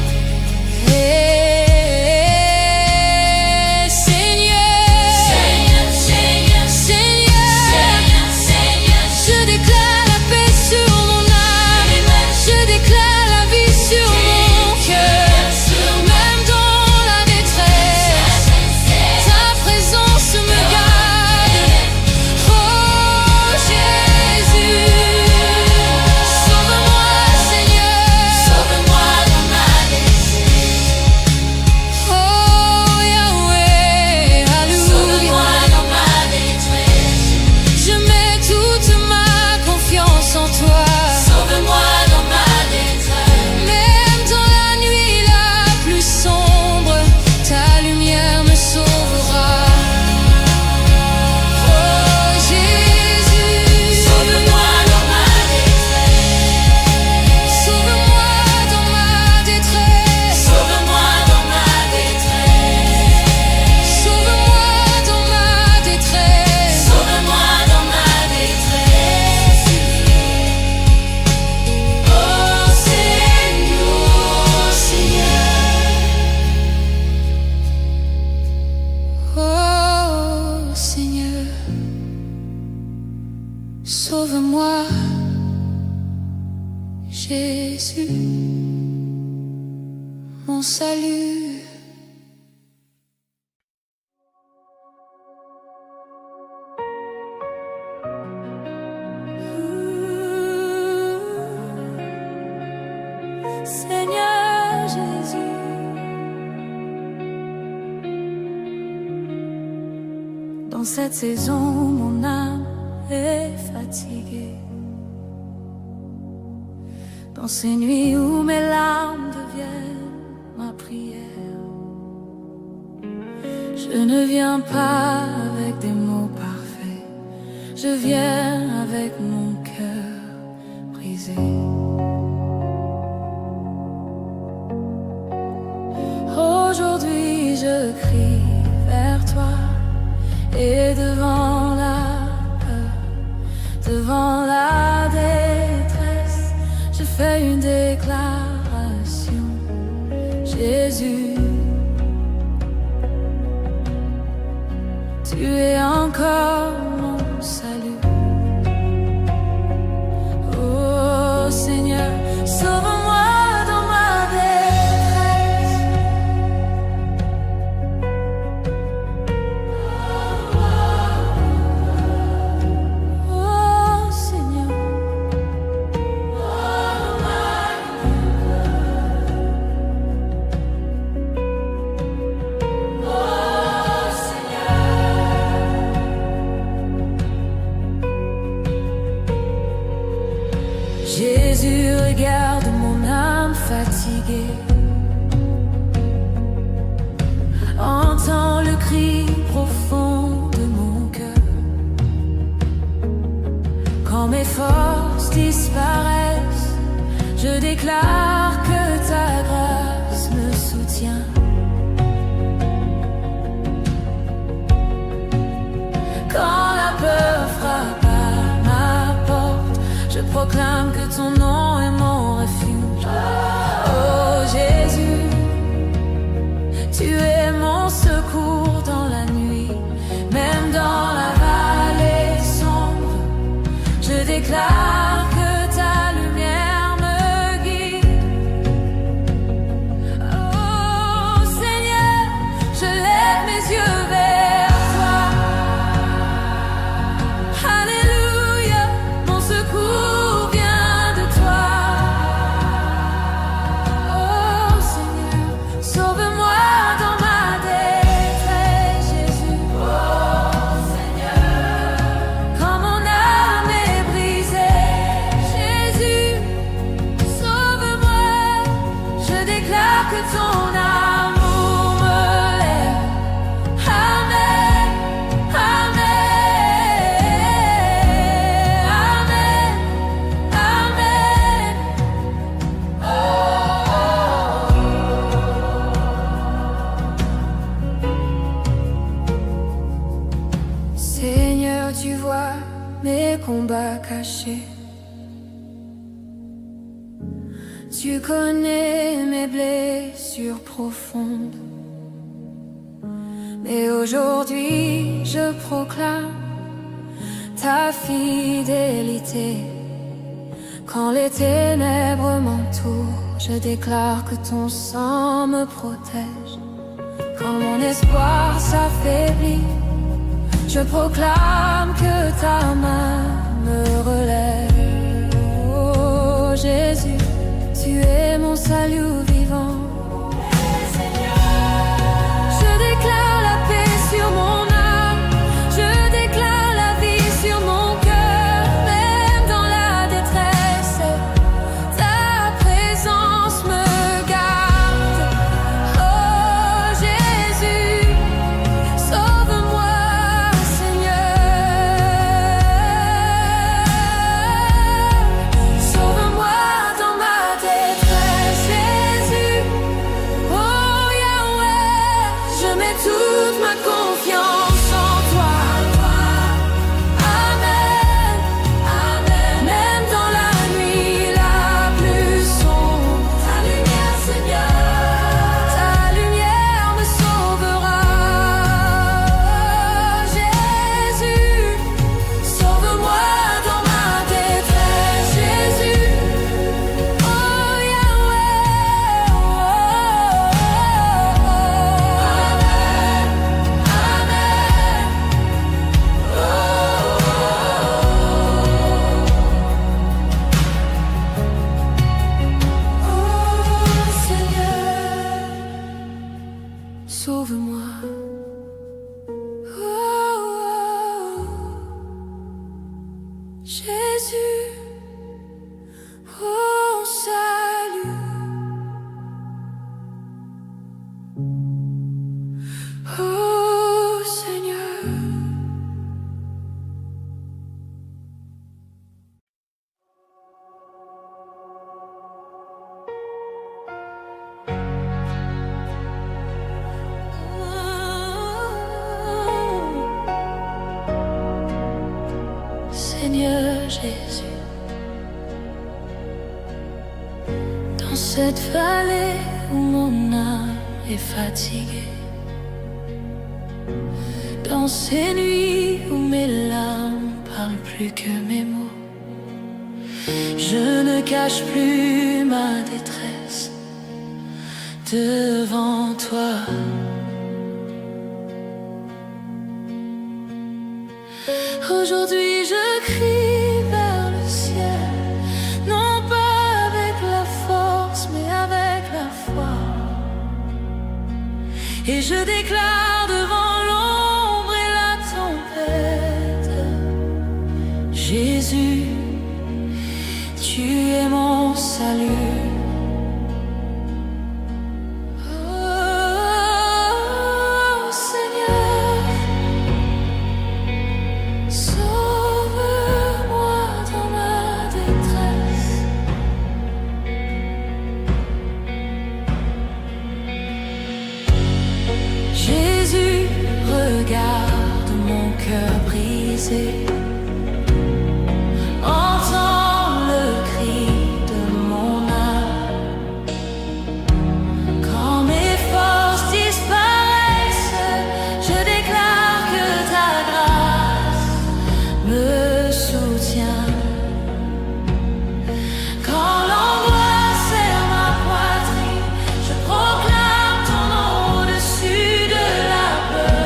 je déclare la paix sur mon âme, je déclare la vie sur mon cœur, même dans la détresse, ta présence me garde. Oh Jésus, sauve-moi Seigneur, sauve-moi dans ma détresse. Oh Yahweh, alléluia, sauve-moi dans ma détresse. Je mets toute ma confiance en toi. Sauve-moi dans ma détresse. Même dans la nuit la plus sombre, ta lumière me sauvera. Oh Jésus, sauve-moi dans ma détresse. Sauve-moi dans ma détresse. Sauve-moi dans ma détresse. Sauve-moi dans ma détresse. Sauve-moi dans ma détresse. Oh Seigneur, Seigneur. Oh Seigneur, sauve-moi Jésus, mon salut. Seigneur Jésus, dans cette saison, mon âme est fatiguée. Dans ces nuits où mes larmes deviennent ma prière, je ne viens pas avec des mots parfaits, je viens avec mon cœur brisé. Aujourd'hui je crie vers toi, et devant la peur, devant la détresse, je fais une déclaration. Jésus, tu es encore mon salut. Oh Seigneur, sauve-moi dans ma détresse. Oh Seigneur, Jésus, regarde mon âme fatiguée. Entends le cri profond de mon cœur. Quand mes forces disparaissent, je déclare que ta grâce me soutient. Quand la peur frappe à ma porte, je proclame que ton nom est mon refuge. Oh Jésus, tu es mon secours dans la nuit, même dans la vallée sombre. Je déclare que ta lumière me guide. Oh Seigneur, je lève mes yeux vers toi. Alléluia, mon secours vient de toi. Oh Seigneur, sauve-moi dans ma détresse, Jésus. Oh Seigneur, quand mon âme est brisée, Jésus, sauve-moi. Je déclare que ton amour me lève. Amen, amen, amen, amen. Seigneur, tu vois mes combats cachés. Tu connais mes blessures profondes. Mais aujourd'hui, je proclame ta fidélité. Quand les ténèbres m'entourent, je déclare que ton sang me protège. Quand mon espoir s'affaiblit, je proclame que ta main me relève. Oh Jésus, tu es mon salut vivant. Je déclare la paix sur mon âme, je déclare la vie sur mon cœur, même dans la détresse, ta présence me garde. Oh Jésus, sauve-moi Seigneur, sauve-moi dans ma détresse, Jésus. Jésus, oh salut. Oh Seigneur. Seigneur Jésus, dans cette vallée où mon âme est fatiguée, dans ces nuits où mes larmes parlent plus que mes mots, je ne cache plus ma détresse devant toi. Aujourd'hui je crie vers le ciel, non pas avec la force mais avec la foi. Et je déclare devant l'ombre et la tempête, Jésus, tu es mon salut. Regarde mon cœur brisé, entends le cri de mon âme. Quand mes forces disparaissent, je déclare que ta grâce me soutient. Quand l'angoisse serre ma poitrine, je proclame ton nom au-dessus de la peur.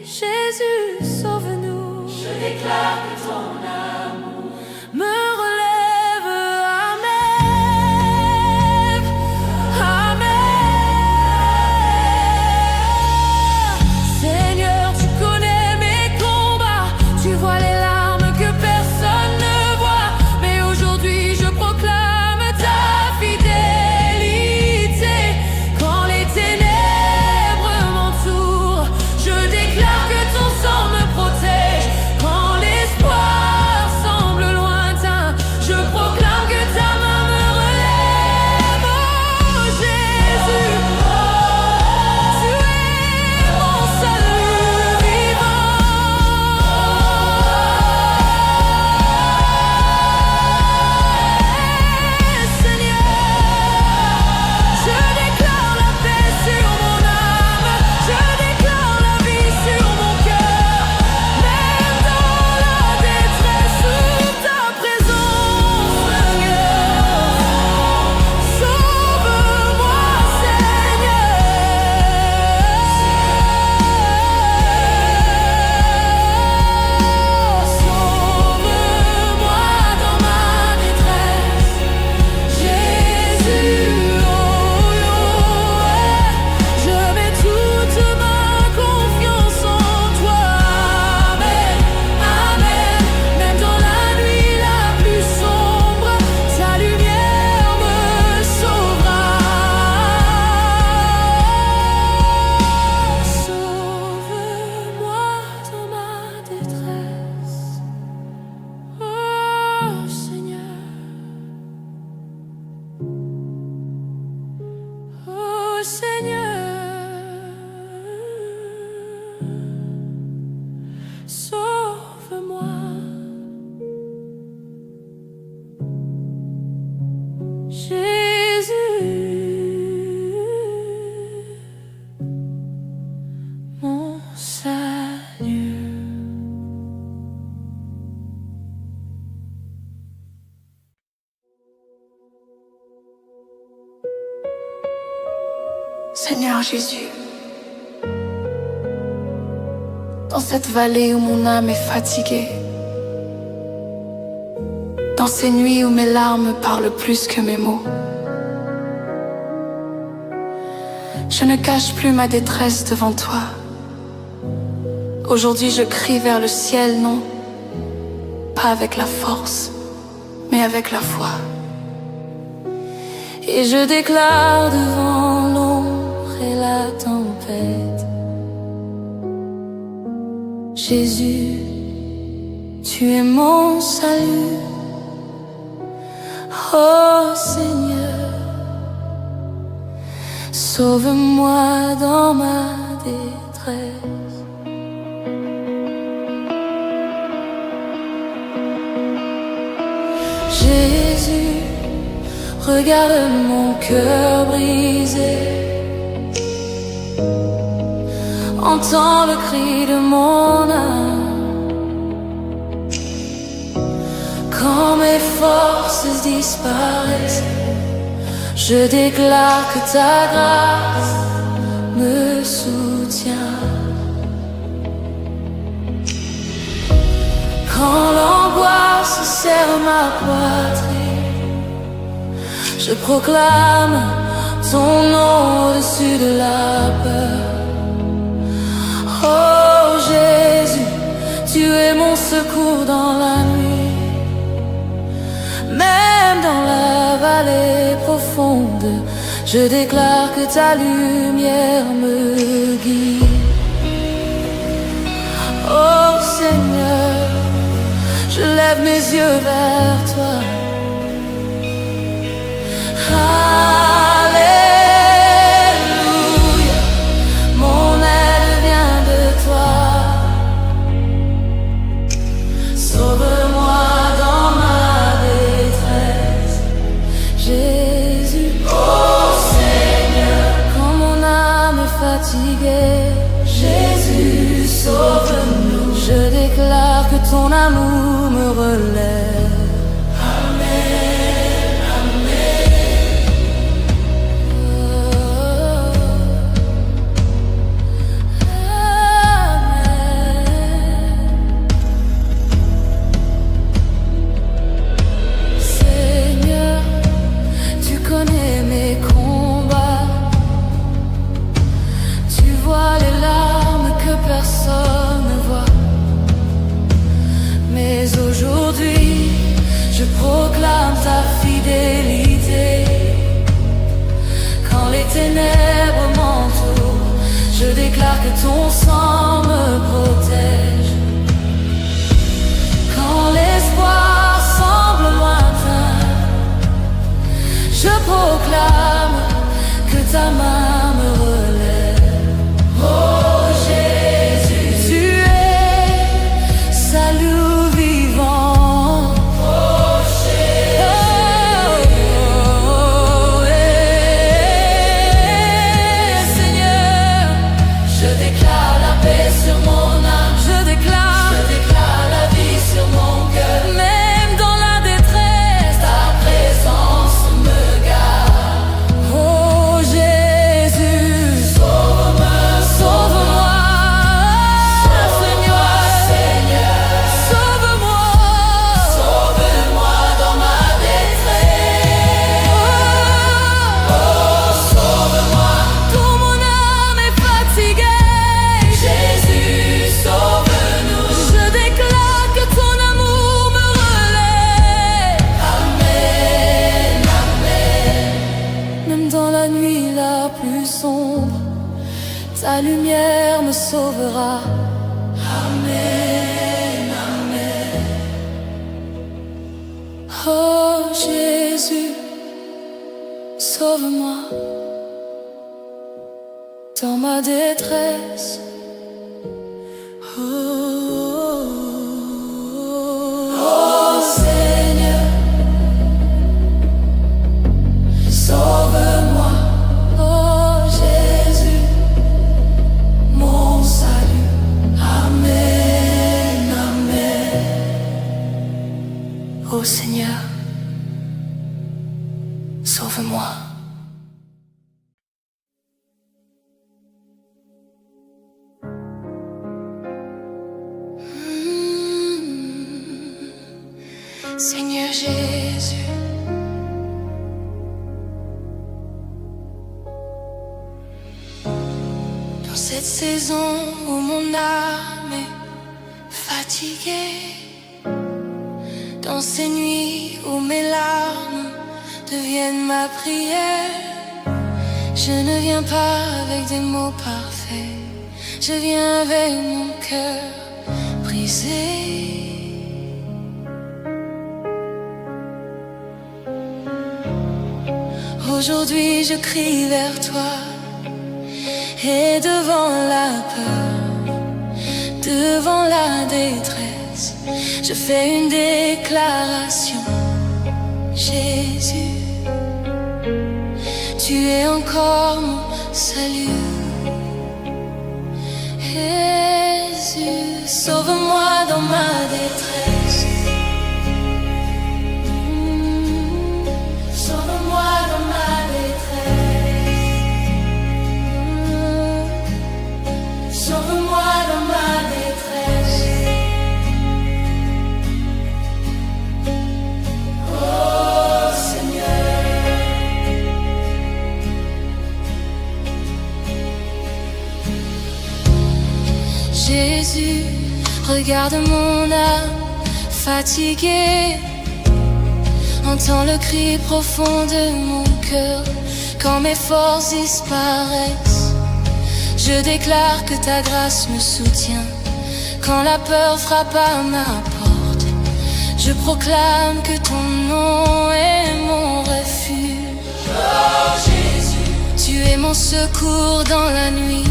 Jésus, sauve-nous. Je déclare que ton amour me relève. Amen. Amen. Seigneur, tu connais mes combats. Tu vois les larmes que personne ne voit. Mais aujourd'hui, je proclame ta fidélité. Quand les ténèbres m'entourent, je déclare que ton sang me protège. Quand l'espoir sauve-moi. Jésus, mon salut. Seigneur Jésus, dans cette vallée où mon âme est fatiguée, dans ces nuits où mes larmes parlent plus que mes mots, je ne cache plus ma détresse devant toi. Aujourd'hui je crie vers le ciel, non, pas avec la force, mais avec la foi. Et je déclare devant l'ombre et la tempête: Jésus, tu es mon salut. Oh Seigneur, sauve-moi dans ma détresse. Jésus, regarde mon cœur brisé, entends le cri de mon âme. Quand mes forces disparaissent, je déclare que ta grâce me soutient. Quand l'angoisse serre ma poitrine, je proclame ton nom au-dessus de la peur. Oh Jésus, tu es mon secours dans la nuit. Même dans la vallée profonde, je déclare que ta lumière me guide. Oh Seigneur, je lève mes yeux vers toi. Alléluia, mon aide vient de toi. Sauve-moi dans ma détresse, Jésus. Oh Seigneur, quand mon âme est fatiguée, Jésus, sauve-nous. Je déclare que ton amour me relève. Amen, amen. Amen. Seigneur, tu connais mes combats. Tu vois les larmes que personne ne voit. Mais aujourd'hui, je proclame ta fidélité. Quand les ténèbres m'entourent, je déclare que ton sang me protège. Quand l'espoir semble lointain, je proclame que ta main me relève. Oh Jésus, tu es salut vivant. Oh Jésus, Seigneur, je déclare la paix sur mon âme. Je déclare la vie sur mon cœur. Même dans la détresse, ta présence me garde. Oh Jésus, sauve-moi, sauve-moi. Seigneur, sauve-moi, sauve-moi dans ma détresse. Oh, sauve-moi, quand mon âme est fatiguée. Jésus, sauve-nous. Je déclare que ton amour me relève. Amen, amen. Même dans la nuit la plus sombre, ta lumière me sauvera. Amen, amen. Oh Jésus, sauve-moi dans ma détresse. Oh. sauve-moi. Seigneur Jésus, dans cette saison où mon âme est fatiguée, dans ces nuits où mes larmes deviennent ma prière, je ne viens pas avec des mots parfaits, je viens avec mon cœur brisé. Aujourd'hui je crie vers toi, et devant la peur, devant la détresse, je fais une déclaration. Jésus, tu es encore mon salut. Jésus, sauve-moi dans ma détresse. Sauve-moi dans ma détresse. Sauve-moi dans ma détresse. Oh Seigneur. Jésus, regarde mon âme fatiguée, entends le cri profond de mon cœur quand mes forces disparaissent. Je déclare que ta grâce me soutient quand la peur frappe à ma porte. Je proclame que ton nom est mon refuge. Oh Jésus, tu es mon secours dans la nuit,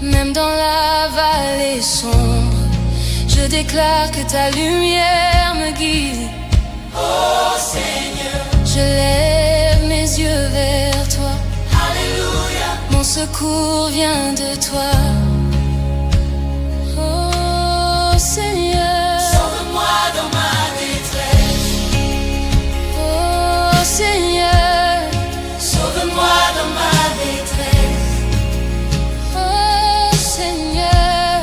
même dans la vallée sombre. Je déclare que ta lumière me guide. Oh Seigneur, je lève mes yeux vers toi. Alléluia, mon secours vient de toi. Oh Seigneur, sauve-moi dans ma détresse. Oh Seigneur, sauve-moi dans ma détresse. Oh Seigneur,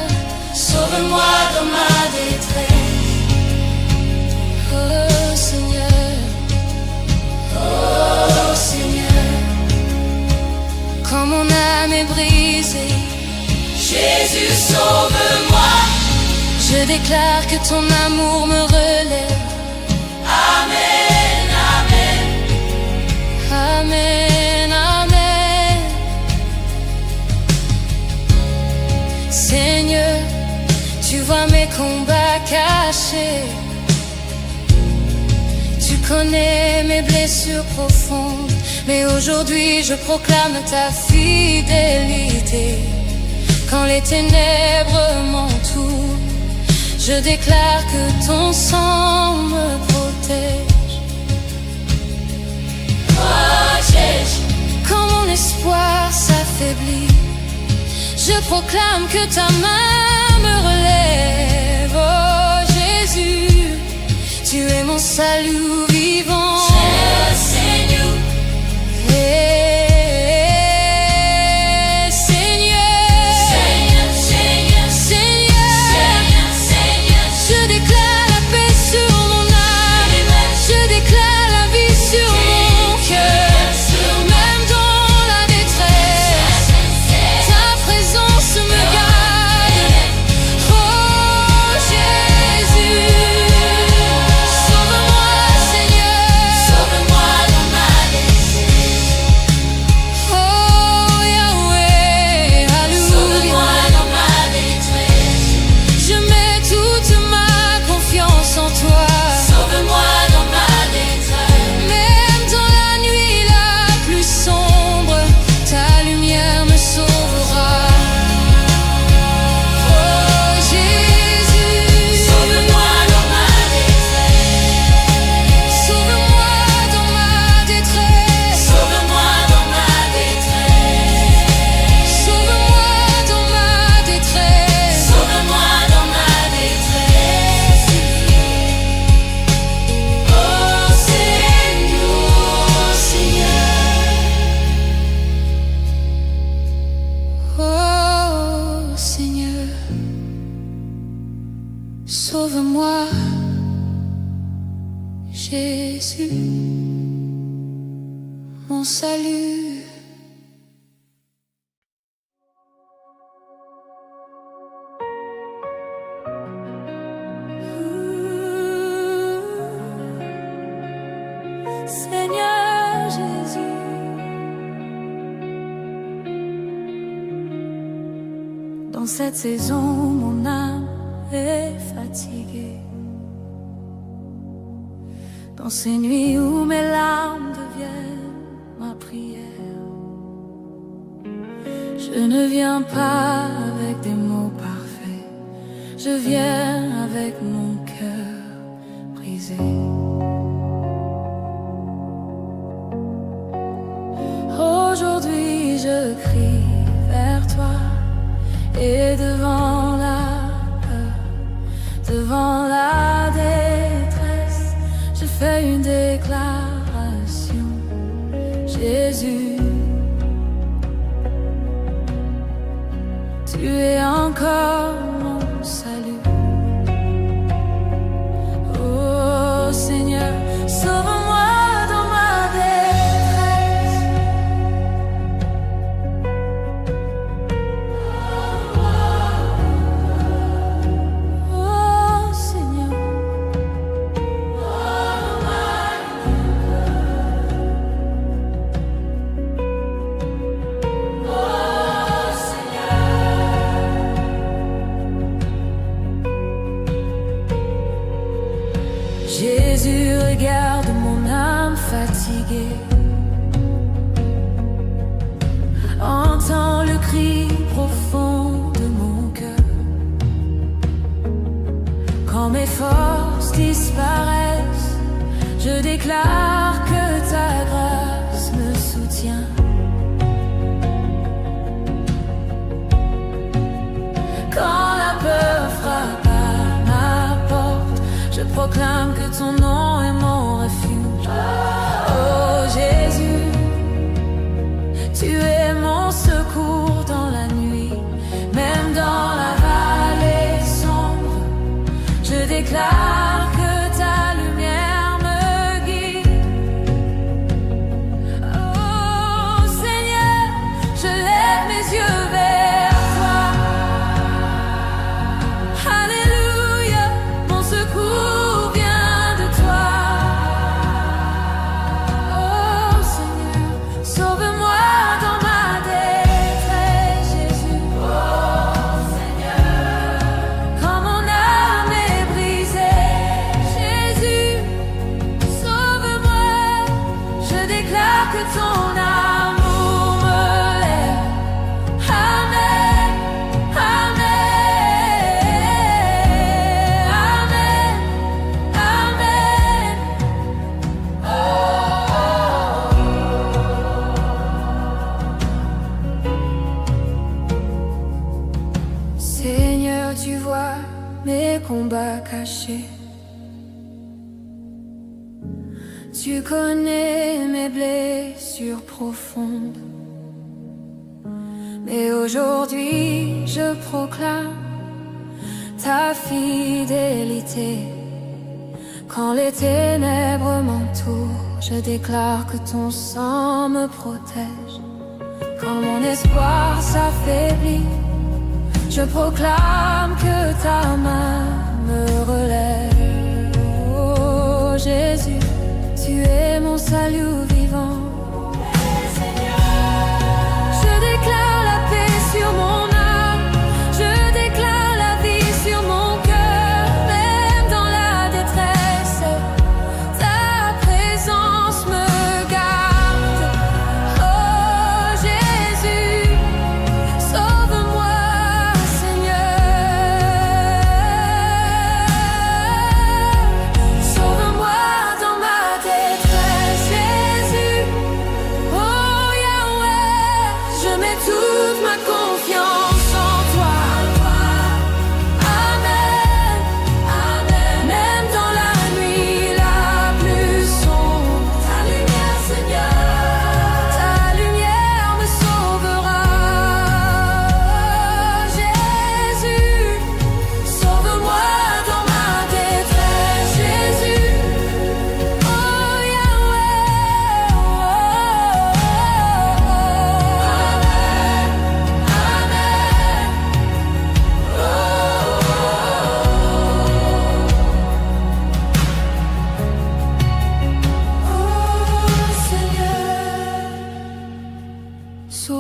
sauve-moi dans ma détresse. Oh Seigneur, oh Seigneur, quand mon âme est brisée, Jésus sauve-moi. Je déclare que ton amour me relève. Amen, amen. Amen, amen. Seigneur, tu vois mes combats cachés. Tu connais mes blessures profondes, mais aujourd'hui je proclame ta fidélité. Quand les ténèbres m'entourent, je déclare que ton sang me protège. Oh Jésus, quand mon espoir s'affaiblit, je proclame que ta main me relève. Oh Jésus, tu es mon salut vivant. Seigneur, je déclare la paix sur mon âme, je déclare la vie sur mon cœur, même dans la détresse, ta présence me garde. Oh Jésus, sauve-moi Seigneur. mon salut. Seigneur Jésus, dans cette saison, mon âme est fatiguée. Dans ces nuits où mes larmes deviennent ma prière, je ne viens pas avec des mots parfaits, je viens avec mon cœur brisé. Aujourd'hui je crie vers toi, et devant la peur, devant la détresse, je fais une déclaration. Jésus, tu es encore mon salut. Oh Seigneur, sauve-moi dans ma détresse. Oh Seigneur, Jésus, regarde mon âme fatiguée. Entends le cri profond de mon cœur. Quand mes forces disparaissent, je déclare que ta grâce me soutient. Quand la peur frappe à ma porte, je proclame que ton nom est mon refuge. Oh Jésus, tu es mon secours dans la nuit, même dans la vallée sombre. Je déclare que ta lumière me guide. Oh Seigneur, je lève mes yeux vers toi. Alléluia, mon secours vient de toi. Oh Seigneur, sauve-moi dans ma détresse, Jésus. Oh Seigneur, quand mon âme est brisée, Jésus, sauve-moi. Je déclare que ton amour me lève. Amen, amen, amen, amen. Seigneur, tu vois mes combats cachés. Tu connais mes blessures profondes. Mais aujourd'hui, je proclame ta fidélité. Quand les ténèbres m'entourent, je déclare que ton sang me protège. Quand mon espoir s'affaiblit, je proclame que ta main me relève. Oh Jésus, tu es mon salut vivant. Je déclare la paix sur mon âme, je déclare la vie sur mon cœur, même dans la détresse, ta présence me garde. Oh Jésus, sauve-moi Seigneur, sauve-moi dans ma détresse, Jésus.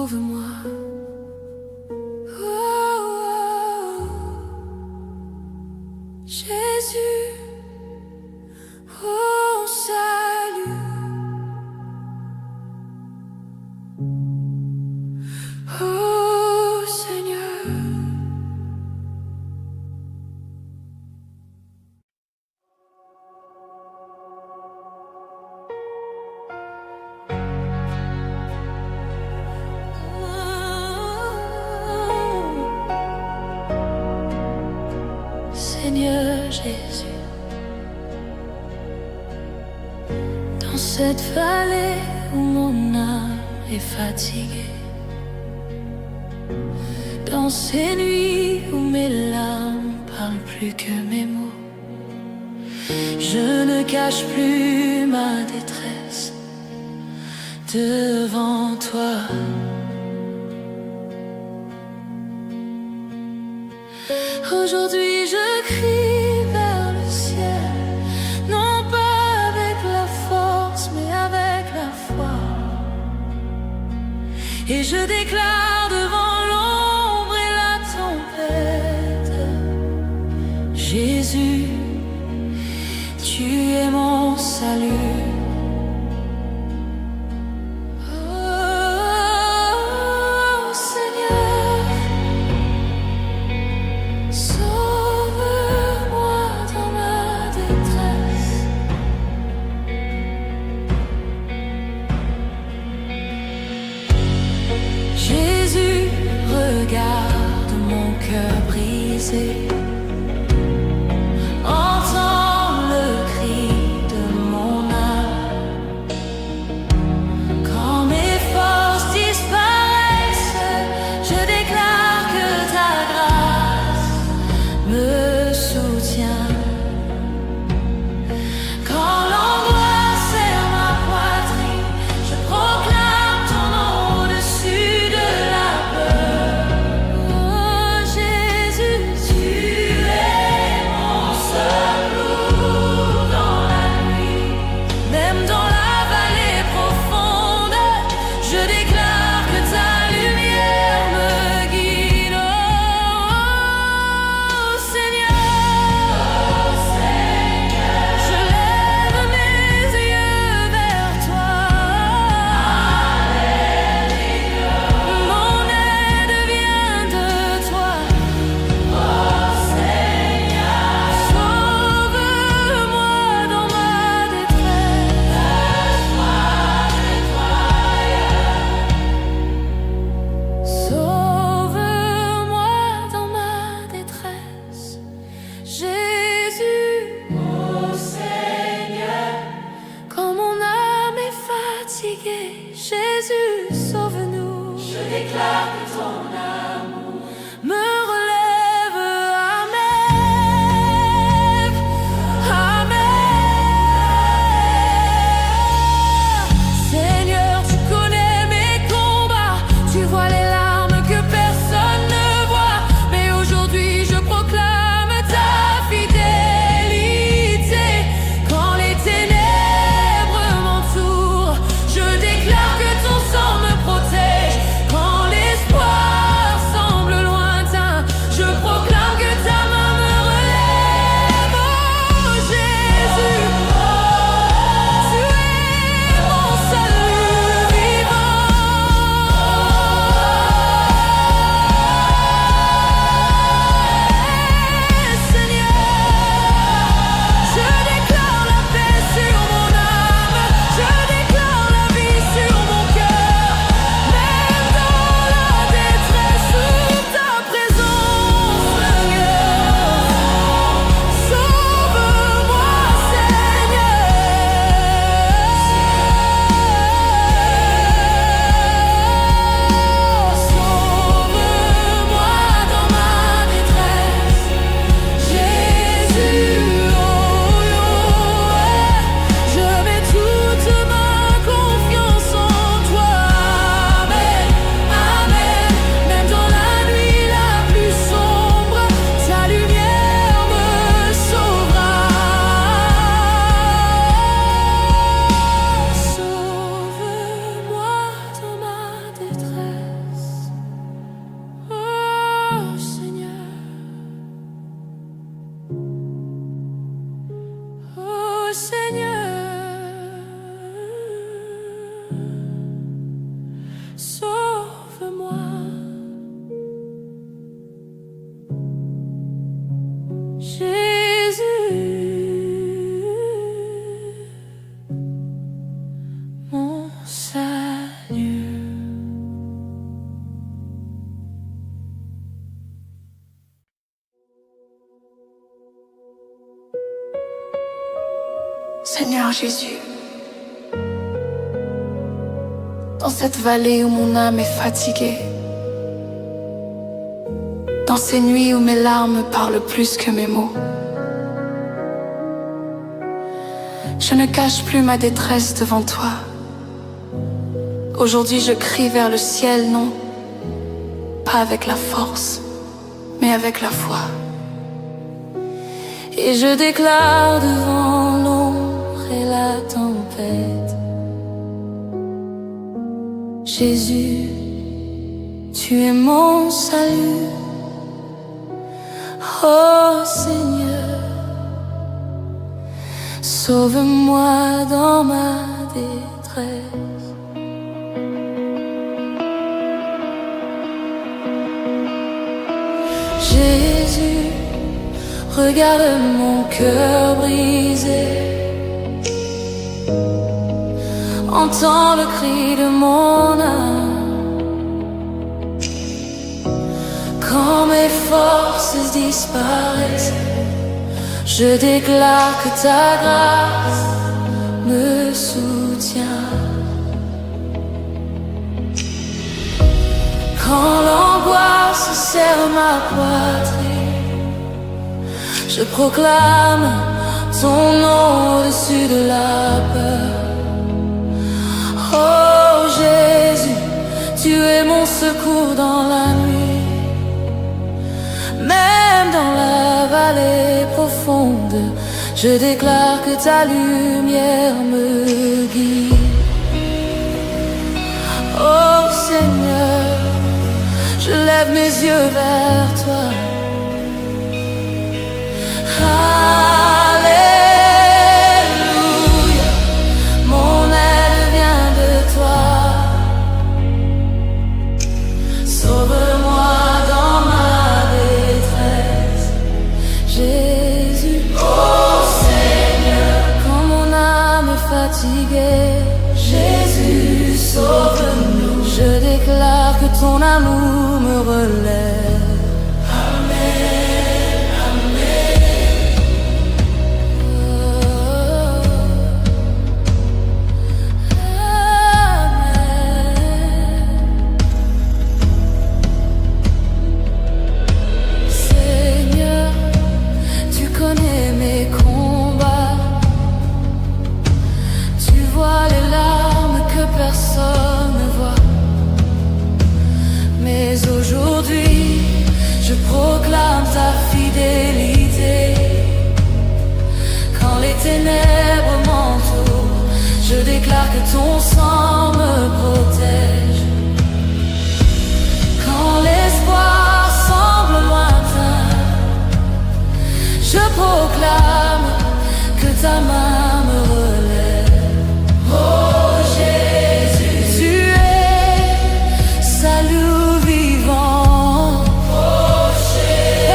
sauve-moi. Jésus, oh salut, oh Seigneur. Seigneur Jésus, dans cette vallée où mon âme est fatiguée, dans ces nuits où mes larmes parlent plus que mes mots, je ne cache plus ma détresse devant toi. Aujourd'hui je crie vers le ciel, non pas avec la force mais avec la foi. Et je déclare devant l'ombre et la tempête, Jésus, tu es mon salut. Jésus, regarde mon cœur brisé, entends le cri de mon âme. Quand mes forces disparaissent, je déclare que ta grâce me soutient. Quand l'angoisse serre ma poitrine, je proclame ton nom au-dessus de la peur. Oh Jésus, tu es mon secours dans la nuit. Même dans la vallée profonde, je déclare que ta lumière me guide. Oh Seigneur, je lève mes yeux vers toi. Mon aide vient de toi. Oh Seigneur, sauve-moi dans ma détresse. Sauve-moi dans ma détresse. Jésus, oh Seigneur, quand mon âme est fatiguée, Jésus, sauve-nous. Je déclare que ton amour me relève. Amen. Amen. Seigneur, tu connais mes combats, tu vois les larmes que personne ne voit. Mais aujourd'hui je proclame ta fidélité. Quand les ténèbres m'entourent, je déclare que ton sang me protège. Quand l'espoir s'en salut. Seigneur Jésus, dans cette vallée où mon âme est fatiguée, dans ces nuits où mes larmes parlent plus que mes mots, je ne cache plus ma détresse devant toi. Aujourd'hui je crie vers le ciel, non, pas avec la force, mais avec la foi. Et je déclare devant l'ombre et la tempête: Jésus, tu es mon salut. Oh Seigneur, sauve-moi dans ma détresse. Jésus, regarde mon cœur brisé, entends le cri de mon âme. Quand mes forces disparaissent, je déclare que ta grâce me soutient. Quand l'angoisse serre ma poitrine, je proclame ton nom au-dessus de la peur. Oh Jésus, tu es mon secours dans la nuit. Même dans la vallée profonde, je déclare que ta lumière me guide. Oh Seigneur, je lève mes yeux vers toi. Alléluia, mon aide vient de toi. Sauve-moi dans ma détresse, Jésus. Oh Seigneur, quand mon âme est fatiguée, Jésus, sauve-nous. Je déclare que ton amour me relève. Personne ne voit. Mais aujourd'hui, je proclame ta fidélité. Quand les ténèbres m'entourent, je déclare que ton sang me protège. Quand l'espoir semble lointain, je proclame que ta main me relève. Oh Jésus, tu es salut vivant. Oh Jésus,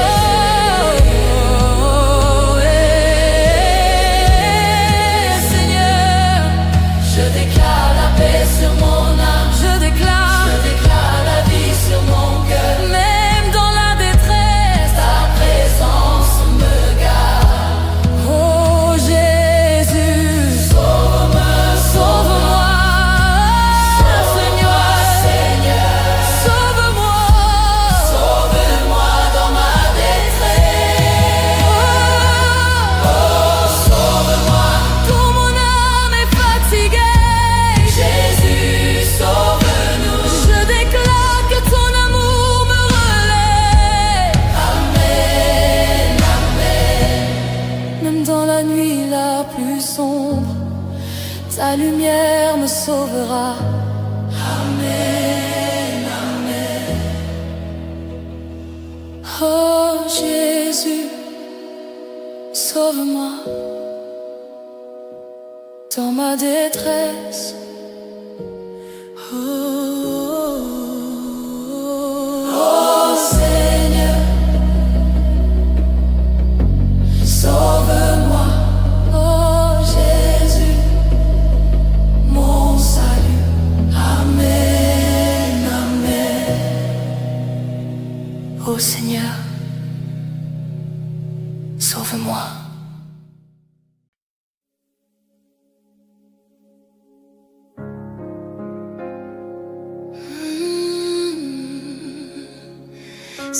Seigneur, je déclare la paix sur mon âme. Je déclare la vie sur mon cœur. Même dans la détresse, ta présence me garde. Oh Jésus, sauve-moi, Seigneur, sauve-moi dans ma détresse. Oh, sauve-moi quand mon âme est fatiguée. Jésus, sauve-nous. Je déclare que ton amour me relève. Amen, amen. Même dans la nuit la plus sombre, ta lumière me sauvera. Amen, amen. Oh Jésus, sauve-moi dans ma détresse. Oh Seigneur, sauve-moi. Oh Jésus, mon salut.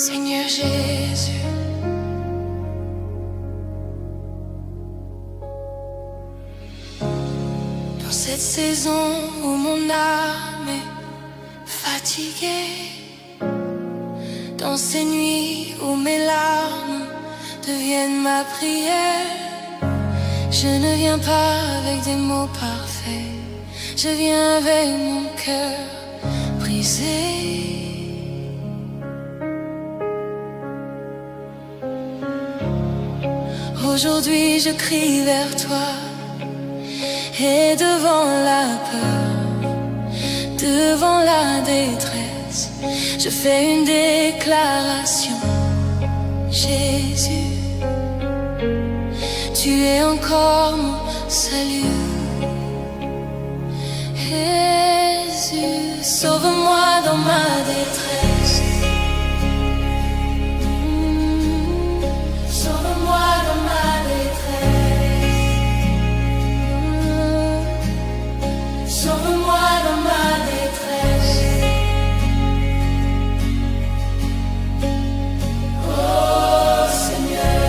Seigneur Jésus. Dans cette saison où mon âme est fatiguée, dans ces nuits où mes larmes deviennent ma prière, je ne viens pas avec des mots parfaits, je viens avec mon cœur brisé. Aujourd'hui je crie vers toi, et devant la peur, devant la détresse, je fais une déclaration. Jésus, tu es encore mon salut. Jésus, sauve-moi dans ma détresse. Sauve-moi dans ma détresse. Sauve-moi dans ma détresse. Oh Seigneur.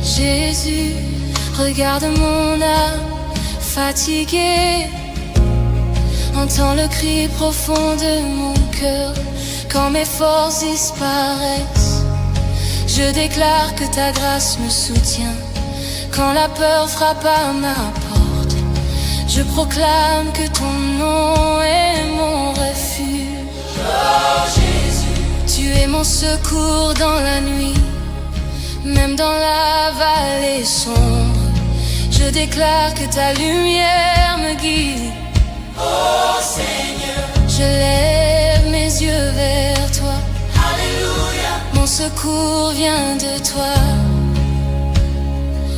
Jésus, regarde mon âme fatiguée, entends le cri profond de mon cœur quand mes forces disparaissent. Je déclare que ta grâce me soutient quand la peur frappe à ma porte. Je proclame que ton nom est mon refuge. Oh Jésus, tu es mon secours dans la nuit, même dans la vallée sombre. Je déclare que ta lumière me guide. Oh Seigneur, je lève mes yeux vers toi. Alléluia, mon secours vient de toi.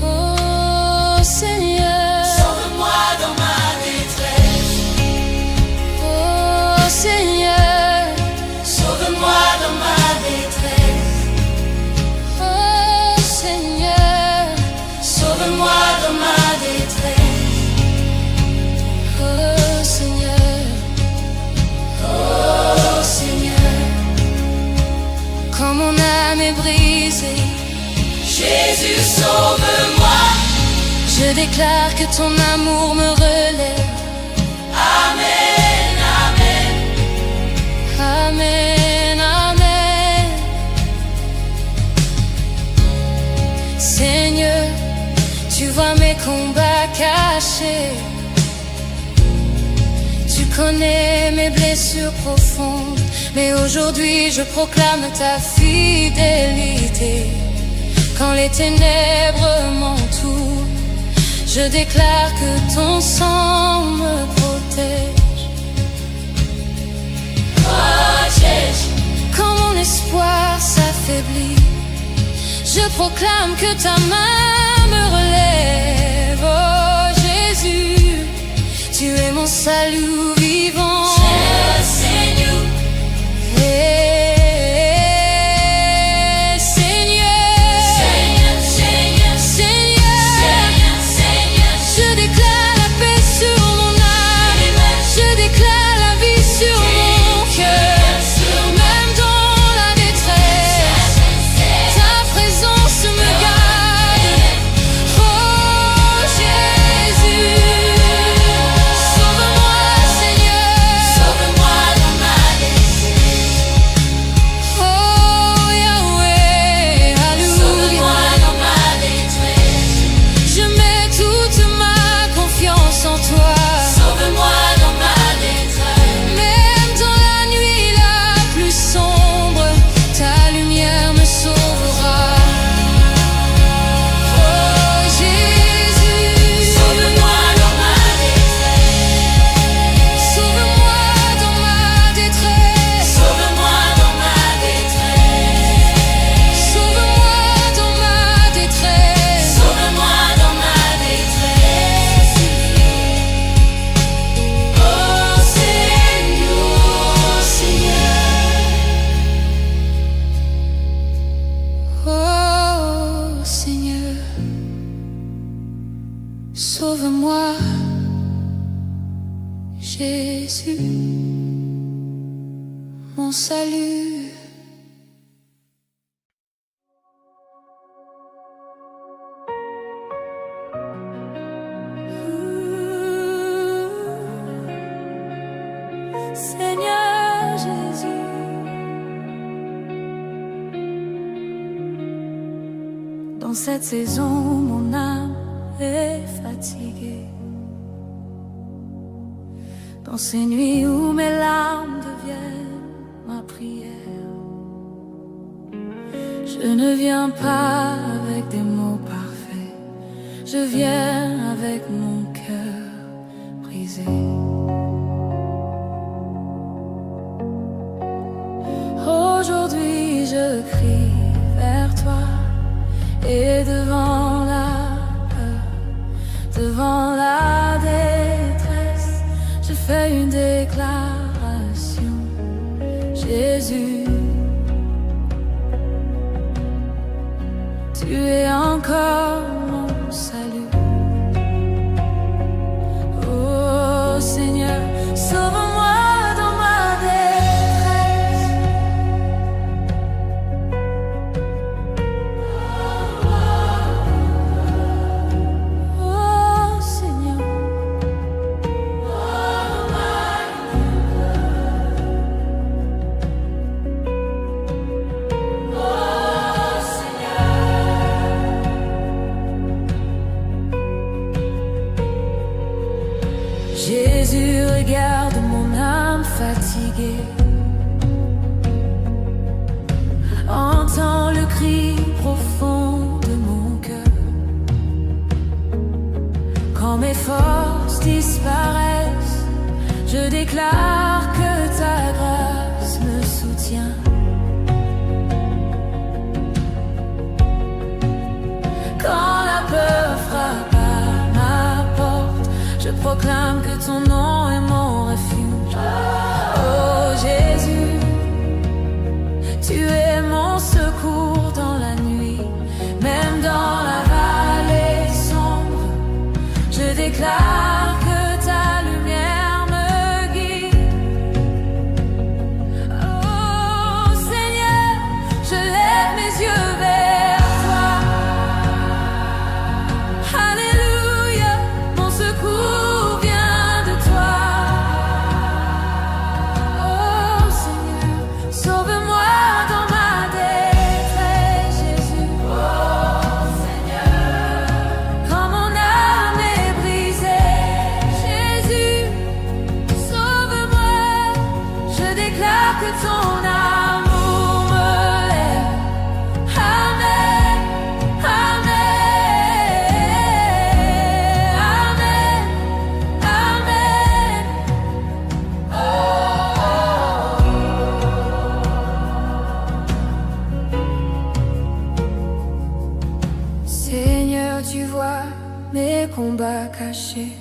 Oh Seigneur, sauve-moi dans ma détresse. Oh Seigneur, sauve-moi dans ma détresse. Oh Seigneur, sauve-moi dans ma détresse. Oh Seigneur, oh Seigneur, quand mon âme est brisée, Jésus sauve-moi. Je déclare que ton amour me relève. Amen, amen, amen, amen. Seigneur, tu vois mes combats cachés, tu connais mes blessures profondes, mais aujourd'hui je proclame ta fidélité. Quand les ténèbres m'entourent, je déclare que ton sang me protège. Oh Jésus, quand mon espoir s'affaiblit, je proclame que ta main me relève. Oh Jésus, tu es mon salut vivant. Seigneur, je déclare la paix sur mon âme, je déclare la vie sur mon cœur, même dans la détresse, ta présence me garde. Oh Jésus, sauve-moi Seigneur, sauve-moi dans ma détresse. Oh Yahweh, alléluia, sauve-moi dans ma détresse. Je mets toute ma confiance en toi. Sauve-moi dans ma détresse. Même dans la nuit la plus sombre, ta lumière me sauvera. Oh Jésus, sauve-moi dans ma détresse. Sauve-moi dans ma détresse. Sauve-moi dans ma détresse. Sauve-moi dans ma détresse. Sauve-moi dans ma détresse. Oh Seigneur, Seigneur. Oh Seigneur, sauve-moi Jésus, mon salut. Seigneur Jésus, dans cette saison, mon âme est fatiguée. Dans ces nuits où mes larmes deviennent ma prière, je ne viens pas avec des mots parfaits, je viens avec mon cœur brisé. Aujourd'hui je crie vers toi, et devant la peur, devant la détresse, je fais une déclaration. Jésus, tu es encore mon salut. Oh Seigneur, sauve-moi dans ma détresse. Oh Seigneur, Jésus, regarde mon âme fatiguée. Entends le cri profond de mon cœur. Quand mes forces disparaissent, je déclare que ta grâce me soutient. Quand la peur frappe à ma porte, je proclame que ton nom est mon refuge. Oh Jésus, tu es mon secours dans la nuit, même dans la vallée sombre. Je déclare que ta lumière me guide. Oh Seigneur, je lève mes yeux vers toi. Alléluia, mon secours vient de toi. Oh Seigneur, sauve-moi dans ma détresse, Jésus. Oh Seigneur, quand mon âme est brisée, Jésus, sauve-moi. Je déclare que ton amour me lève. Amen, amen, amen, amen. Seigneur, tu vois mes combats cachés.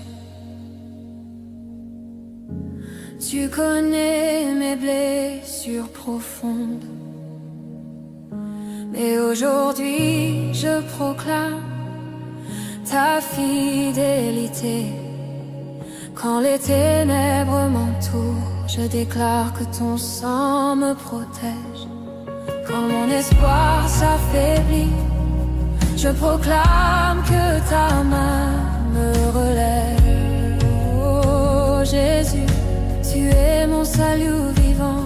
Tu connais mes blessures profondes. Mais aujourd'hui, je proclame ta fidélité. Quand les ténèbres m'entourent, je déclare que ton sang me protège. Quand mon espoir s'affaiblit, je proclame que ta main me relève. Oh Jésus, tu es mon salut vivant.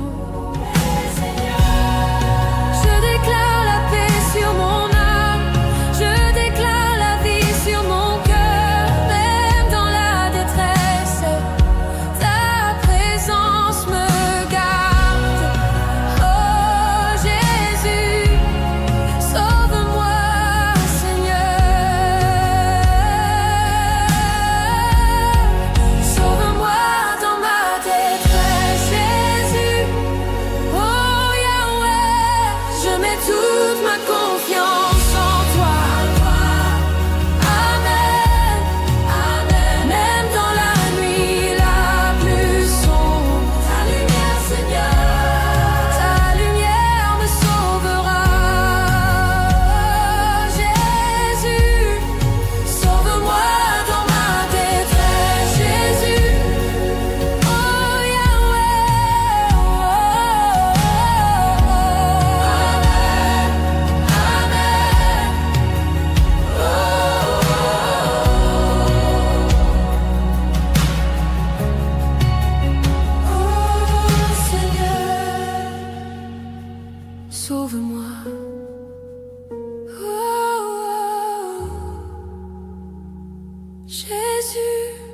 Je déclare la paix sur mon âme, je déclare la vie sur mon cœur, même dans la détresse, ta présence me garde. Oh Jésus, sauve-moi Seigneur, sauve-moi dans ma détresse, Jésus. Jésus.